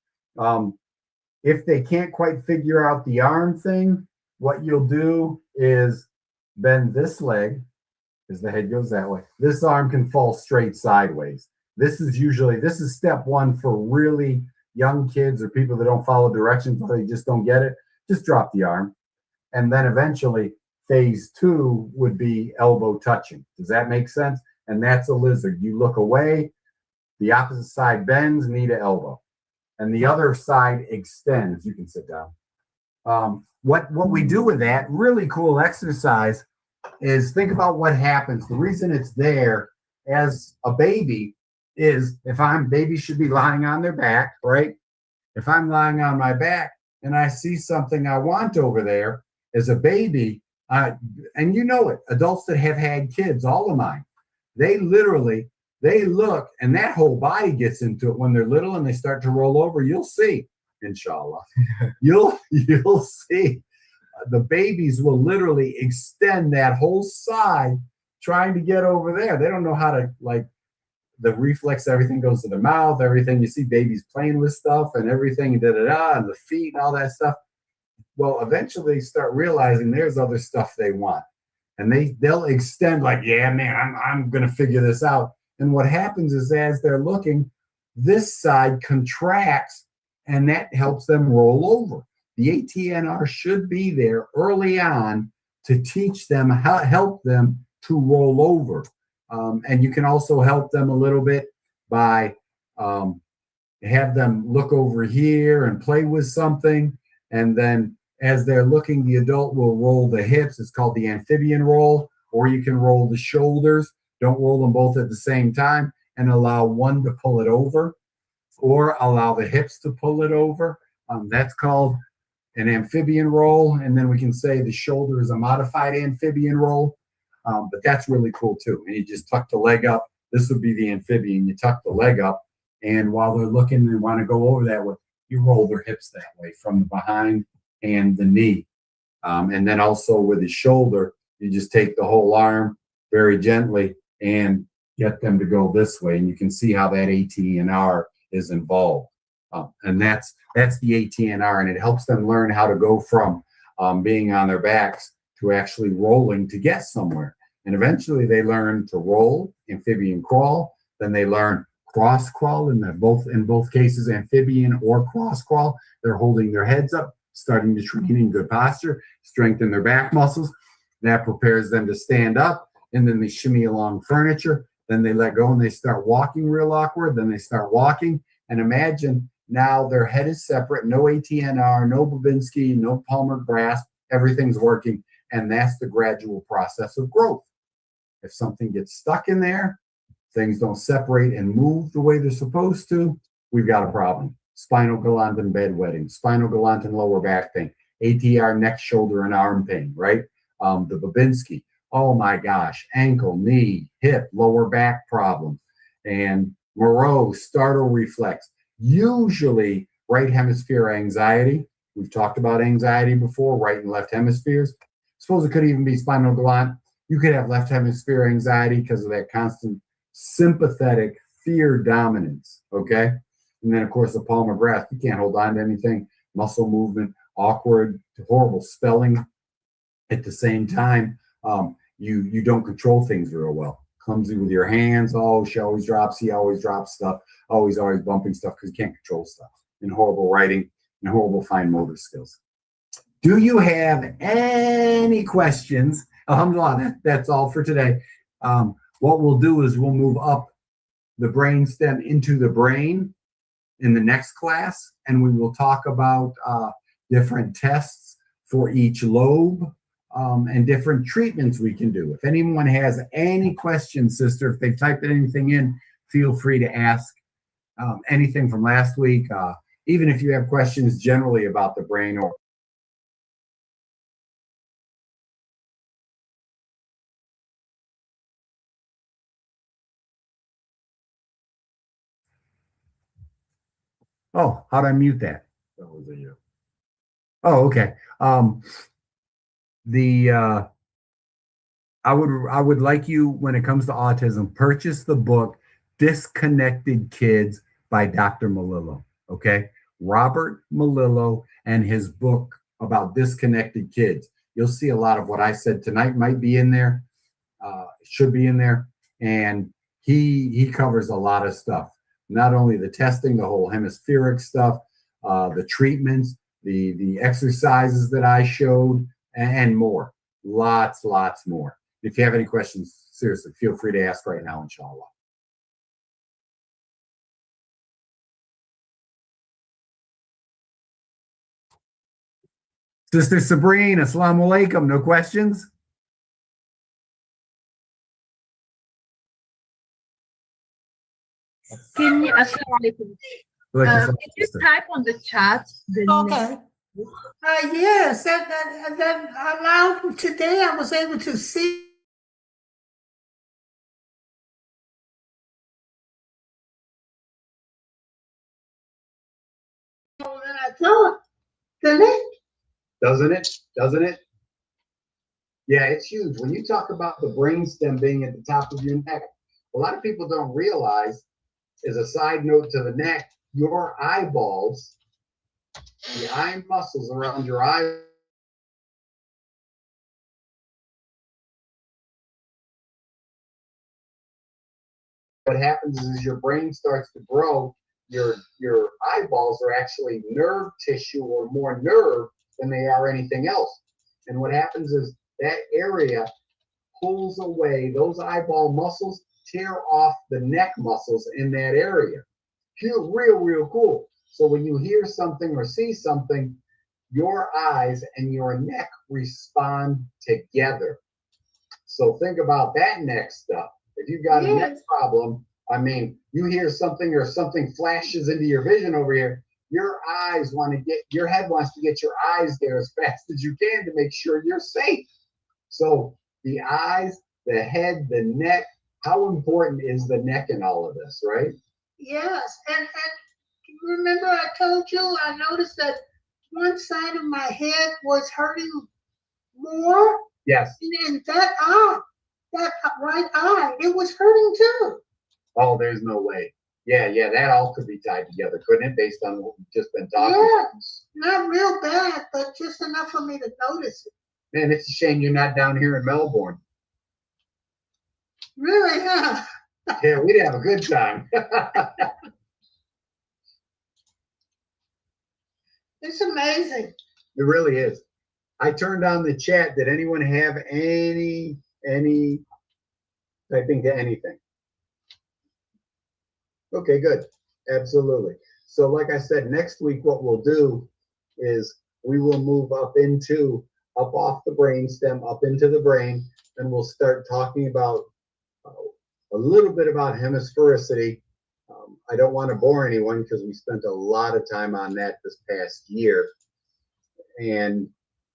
If they can't quite figure out the arm thing, what you'll do is bend this leg as the head goes that way. This arm can fall straight sideways. This is step one for really young kids or people that don't follow directions, or they just don't get it. Just drop the arm. And then eventually phase two would be elbow touching. Does that make sense? And that's a lizard. You look away, the opposite side bends, knee to elbow. And the other side extends. You can sit down. What we do with that really cool exercise is think about what happens. The reason it's there as a baby is babies should be lying on their back, right? If I'm lying on my back and I see something I want over there as a baby, and you know it, adults that have had kids, all of mine, they look and that whole body gets into it when they're little and they start to roll over. You'll see, inshallah, you'll see the babies will literally extend that whole side trying to get over there. They don't know how to, like, the reflex, everything goes to the mouth, everything. You see babies playing with stuff and everything, and and the feet and all that stuff. Well, eventually they start realizing there's other stuff they want. And they'll extend like, yeah, man, I'm going to figure this out. And what happens is as they're looking, this side contracts and that helps them roll over. The ATNR should be there early on to teach them, help them to roll over. And you can also help them a little bit by have them look over here and play with something. And then as they're looking, the adult will roll the hips. It's called the amphibian roll, or you can roll the shoulders. Don't roll them both at the same time and allow one to pull it over, or allow the hips to pull it over. That's called an amphibian roll. And then we can say the shoulder is a modified amphibian roll. But that's really cool too. And you just tuck the leg up. This would be the amphibian. You tuck the leg up, and while they're looking, they want to go over that way, you roll their hips that way from the behind and the knee. And then also with the shoulder, you just take the whole arm very gently and get them to go this way. And you can see how that ATNR is involved. And that's the ATNR, and it helps them learn how to go from being on their backs to actually rolling to get somewhere. And eventually they learn to roll, amphibian crawl, then they learn cross crawl, and in both cases, amphibian or cross crawl. They're holding their heads up, starting to train in good posture, strengthen their back muscles. That prepares them to stand up, and then they shimmy along furniture. Then they let go and they start walking real awkward. Then they start walking, and imagine now their head is separate, no ATNR, no Babinski, no palmar grasp, everything's working. And that's the gradual process of growth. If something gets stuck in there, things don't separate and move the way they're supposed to, we've got a problem. spinal galantin bedwetting, spinal galantin lower back pain, ATR neck, shoulder, and arm pain, right? The Babinski, oh my gosh, ankle, knee, hip, lower back problems, and Moreau, startle reflex, usually right hemisphere anxiety. We've talked about anxiety before, right and left hemispheres. Suppose it could even be spinal galantin. You could have left hemisphere anxiety because of that constant sympathetic fear dominance, okay? And then, of course, the palmar grasp. You can't hold on to anything, muscle movement, awkward, horrible spelling. At the same time, you don't control things real well. Clumsy with your hands. Oh, she always drops. He always drops stuff. Always bumping stuff because you can't control stuff. And horrible writing and horrible fine motor skills. Do you have any questions? Alhamdulillah, that's all for today. What we'll do is we'll move up the brain stem into the brain in the next class, and we will talk about different tests for each lobe and different treatments we can do. If anyone has any questions, sister, if they've typed anything in, feel free to ask anything from last week, even if you have questions generally about the brain or oh, how'd I mute that? That was a you. Oh, okay. I would like you, when it comes to autism, purchase the book Disconnected Kids by Dr. Melillo. Okay, Robert Melillo and his book about disconnected kids. You'll see a lot of what I said tonight might be in there, should be in there, and he covers a lot of stuff. Not only the testing, the whole hemispheric stuff, the treatments, the exercises that I showed, and more. Lots more. If you have any questions, seriously, feel free to ask right now, inshallah. Sister Sabrina, assalamu alaikum. No questions? Can you, Assalamualaikum. Can you type on the chat the Okay. Yes, that allowed today. I was able to see. And I thought the link. Doesn't it? Yeah, it's huge. When you talk about the brainstem being at the top of your neck, a lot of people don't realize, as a side note to the neck, your eyeballs, the eye muscles around your eye. What happens is, as your brain starts to grow, your eyeballs are actually nerve tissue or more nerve than they are anything else. And what happens is that area pulls away, those eyeball muscles tear off the neck muscles in that area. Real cool. So when you hear something or see something, your eyes and your neck respond together. So think about that neck stuff. If you've got a neck problem, I mean, you hear something or something flashes into your vision over here, your eyes want to get, your head wants to get your eyes there as fast as you can to make sure you're safe. So the eyes, the head, the neck, how important is the neck in all of this, right? Yes, and remember I told you I noticed that one side of my head was hurting more. Yes. And that eye, that right eye, it was hurting too. Oh, there's no way. Yeah, that all could be tied together, couldn't it, based on what we've just been talking about? Yes, not real bad, but just enough for me to notice it. Man, it's a shame you're not down here in Melbourne. Really, huh? Yeah, we'd have a good time. It's amazing. It really is. I turned on the chat. Did anyone have any typing to anything? Okay, good. Absolutely. So like I said, next week what we'll do is we will move up off the brain stem, up into the brain, and we'll start talking about a little bit about hemisphericity, I don't want to bore anyone because we spent a lot of time on that this past year. And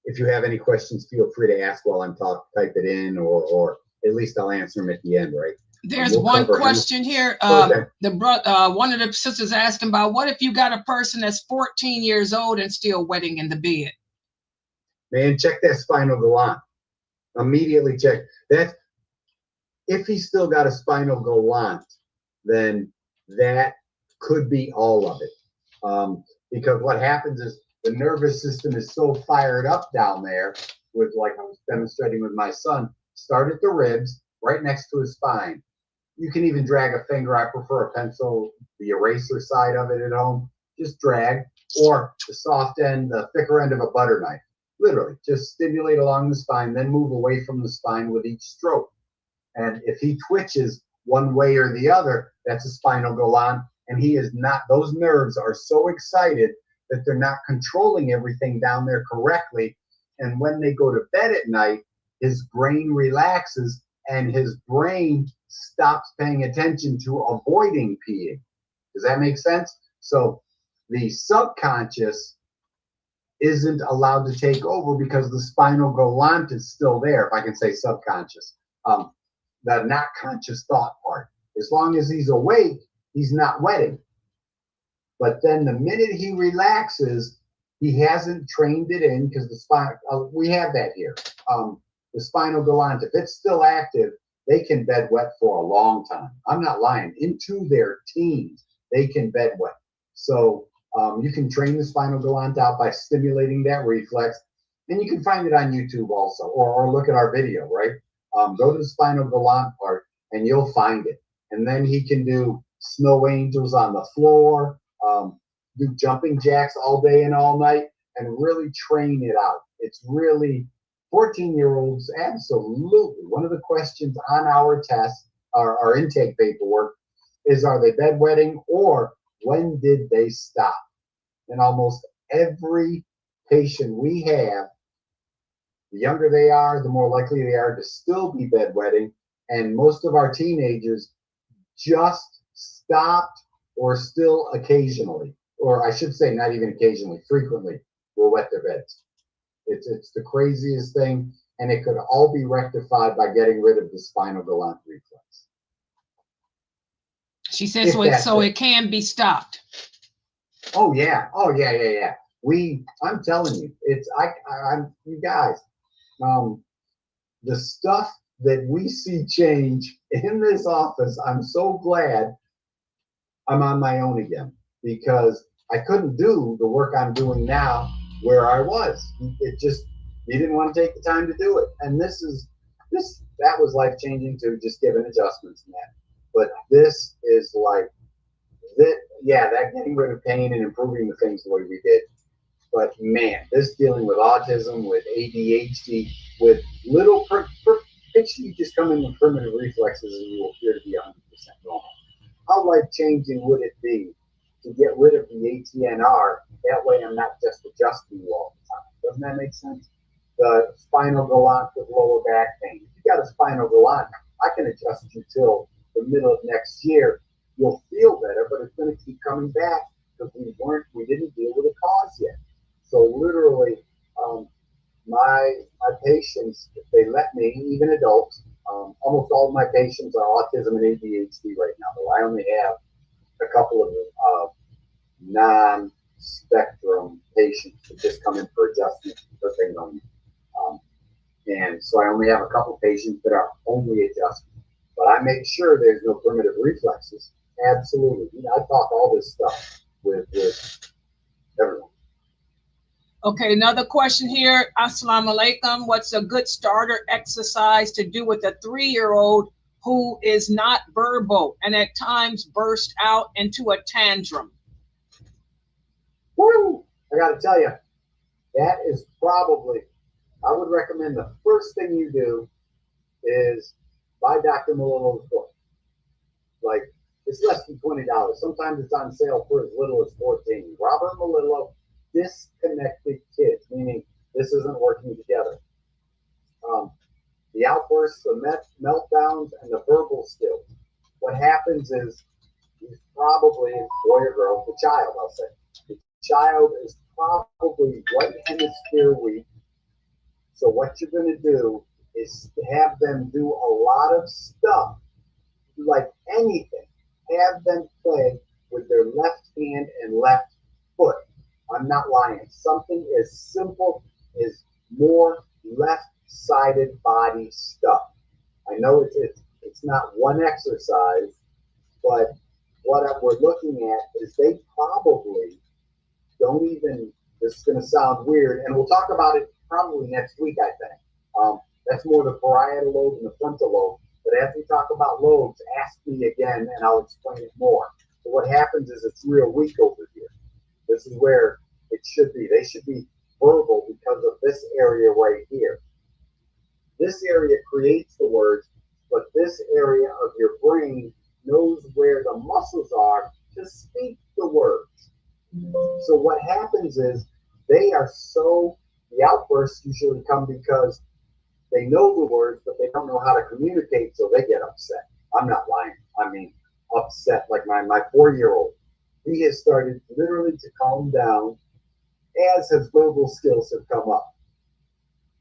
if you have any questions, feel free to ask while I'm talking, type it in, or at least I'll answer them at the end, right? There's We'll one cover question here. Okay. One of the sisters asking about, what if you got a person that's 14 years old and still wetting in the bed? Man, check that spinal galant. Immediately check that. If he's still got a spinal galant, then that could be all of it. Because what happens is the nervous system is so fired up down there with, like I was demonstrating with my son, start at the ribs, right next to his spine. You can even drag a finger. I prefer a pencil, the eraser side of it at home. Just drag, or the soft end, the thicker end of a butter knife. Literally, just stimulate along the spine, then move away from the spine with each stroke. And if he twitches one way or the other, that's a spinal galant, and he is not, those nerves are so excited that they're not controlling everything down there correctly. And when they go to bed at night, his brain relaxes and his brain stops paying attention to avoiding peeing. Does that make sense? So the subconscious isn't allowed to take over because the spinal galant is still there, if I can say subconscious. The not conscious thought part. As long as he's awake, he's not wetting. But then the minute he relaxes, he hasn't trained it in, because the spine, we have that here. The spinal galant, if it's still active, they can bed wet for a long time. I'm not lying. Into their teens, they can bed wet. So you can train the spinal galant out by stimulating that reflex. And you can find it on YouTube also, or look at our video, right? Go to the spinal galant part and you'll find it. And then he can do snow angels on the floor, do jumping jacks all day and all night, and really train it out. It's really, 14-year-olds, absolutely. One of the questions on our test, our intake paperwork, is are they bedwetting, or when did they stop? And almost every patient we have, the younger they are, the more likely they are to still be bedwetting. And most of our teenagers just stopped, or still occasionally, or I should say not even occasionally, frequently will wet their beds. It's the craziest thing, and it could all be rectified by getting rid of the spinal galant reflex. She says so it can be stopped. Oh yeah. I'm telling you, I'm you guys, the stuff that we see change in this office, I'm so glad I'm on my own again, because I couldn't do the work I'm doing now where I was. It just, you didn't want to take the time to do it. And that was life changing too, just giving adjustments and that. But this is like, that getting rid of pain and improving the things the way we did. But man, this dealing with autism, with ADHD, with little, picture you just come in with primitive reflexes and you will appear to be 100% normal. How life-changing would it be to get rid of the ATNR? That way I'm not just adjusting you all the time. Doesn't that make sense? The spinal galant with lower back pain. If you got a spinal galant, I can adjust you till the middle of next year. You'll feel better, but it's going to keep coming back because we didn't deal with the cause yet. So literally, my patients, if they let me, even adults, almost all of my patients are autism and ADHD right now. Though I only have a couple of non-spectrum patients that just come in for adjustments because they know me. And so I only have a couple patients that are only adjustments. But I make sure there's no primitive reflexes. Absolutely. I talk all this stuff with everyone. Okay, another question here. Assalamu alaikum. What's a good starter exercise to do with a 3-year-old who is not verbal and at times burst out into a tantrum? Woo! I got to tell you, that is probably, I would recommend the first thing you do is buy Dr. Malillo's book. Like, it's less than $20. Sometimes it's on sale for as little as $14. Robert Malillo, Disconnected Kids, meaning this isn't working together. The outbursts, the meltdowns, and the verbal skills. What happens is, you've probably, boy or girl, the child, I'll say. The child is probably right hemisphere weak. So what you're going to do is have them do a lot of stuff, like anything. Have them play with their left hand and left foot. I'm not lying. Something as simple as more left-sided body stuff. I know it's not one exercise, but what we're looking at is they probably don't even, this is going to sound weird, and we'll talk about it probably next week, I think. That's more the parietal lobe and the frontal lobe. But as we talk about lobes, ask me again, and I'll explain it more. So what happens is it's real weak over here. This is where it should be. They should be verbal because of this area right here. This area creates the words, but this area of your brain knows where the muscles are to speak the words. So what happens is they are so, the outbursts usually come because they know the words, but they don't know how to communicate, so they get upset. I'm not lying. I mean, upset. Like my 4-year-old, he has started literally to calm down as his verbal skills have come up.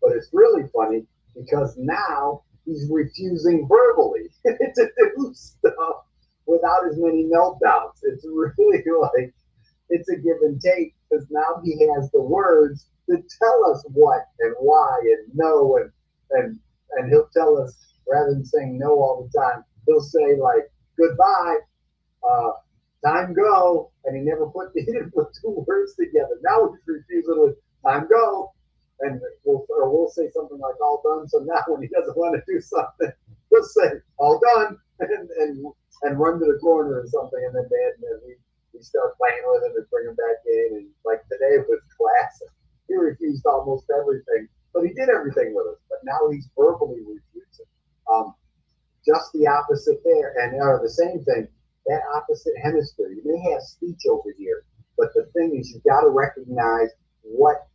But it's really funny because now he's refusing verbally to do stuff without as many meltdowns. It's really like, it's a give and take because now he has the words to tell us what and why and no, and he'll tell us, rather than saying no all the time, he'll say like goodbye, time go, and he didn't put 2 words together. Now he's refusing with time go, and we'll say something like all done. So now when he doesn't want to do something, he'll say all done and run to the corner or something, and then we start playing with him and bring him back in. And like today was classic. He refused almost everything, but he did everything with us. But now he's verbally refusing. Just the opposite there, and the same thing. That opposite hemisphere. You may have speech over here, but the thing is, you've got to recognize what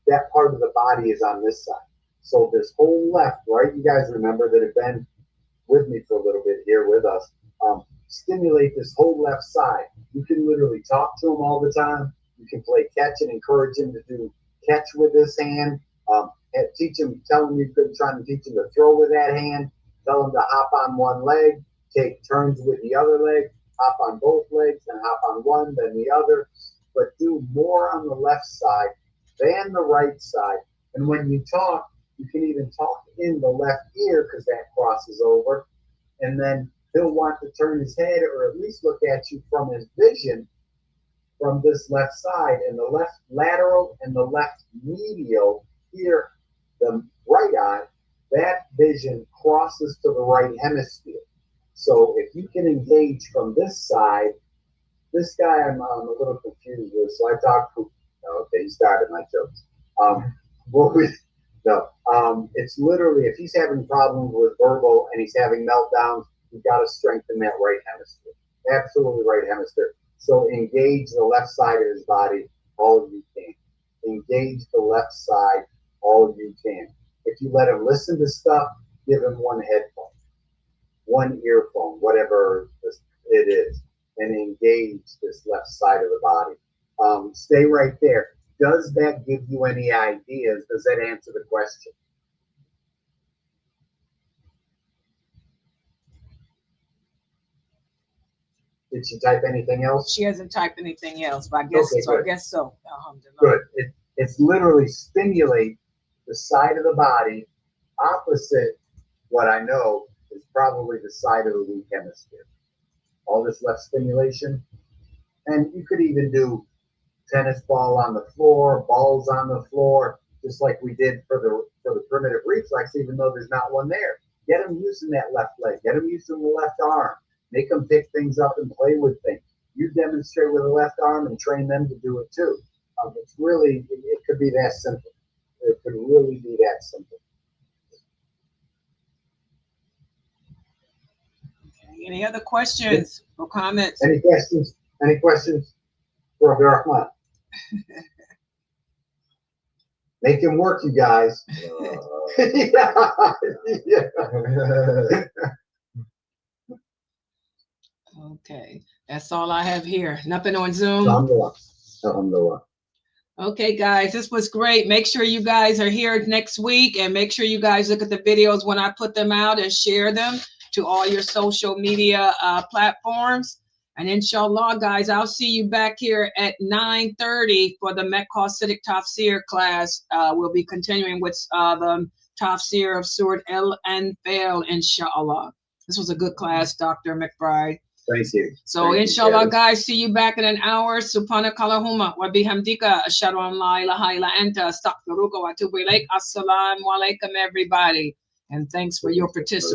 that part of the body is on this side. So this whole left, right? You guys remember that have been with me for a little bit here with us. Stimulate this whole left side. You can literally talk to him all the time. You can play catch and encourage him to do catch with this hand. Tell him you could try to teach him to throw with that hand. Tell him to hop on one leg, take turns with the other leg, hop on both legs, and hop on one, then the other. But do more on the left side than the right side. And when you talk, you can even talk in the left ear because that crosses over. And then he'll want to turn his head or at least look at you from his vision from this left side. And the left lateral and the left medial here, the right eye, that vision crosses to the right hemisphere. So if you can engage from this side, this guy I'm a little confused with. So I talked to, okay, he started my jokes. It's literally, if he's having problems with verbal and he's having meltdowns, you've got to strengthen that right hemisphere. Absolutely right hemisphere. So engage the left side of his body all you can. Engage the left side all you can. If you let him listen to stuff, give him one headphone, one earphone, whatever it is, and engage this left side of the body. Stay right there. Does that give you any ideas? Does that answer the question? Did she type anything else? She hasn't typed anything else, but I guess okay, so. I guess so. Good. It's literally stimulate the side of the body opposite what I know is probably the side of the weak hemisphere. All this left stimulation. And you could even do tennis ball on the floor, balls on the floor, just like we did for the primitive reflex, even though there's not one there. Get them using that left leg. Get them using the left arm. Make them pick things up and play with things. You demonstrate with the left arm and train them to do it too. It's really, it could be that simple. It could really be that simple. Okay. Any other questions or comments? Any questions? Any questions for Abdurrahman? Make him work, you guys. Yeah. Okay. That's all I have here. Nothing on Zoom. Alhamdulillah. Alhamdulillah. Okay, guys, this was great. Make sure you guys are here next week, and make sure you guys look at the videos when I put them out and share them to all your social media platforms. And inshallah, guys, I'll see you back here at 9:30 for the Mekhasidic Tafsir class. We'll be continuing with the Tafsir of Surah Al-Anfal, inshallah. This was a good class, Dr. McBride. Thank you. So Thank you, inshallah, Shannon. guys, see you back in an hour. Subhanakallahumma wa bihamdika ashhadu an la ilaha illa anta astaghfiruka wa atubu ilaik. Assalamu alaikum, everybody. And thanks for your participation.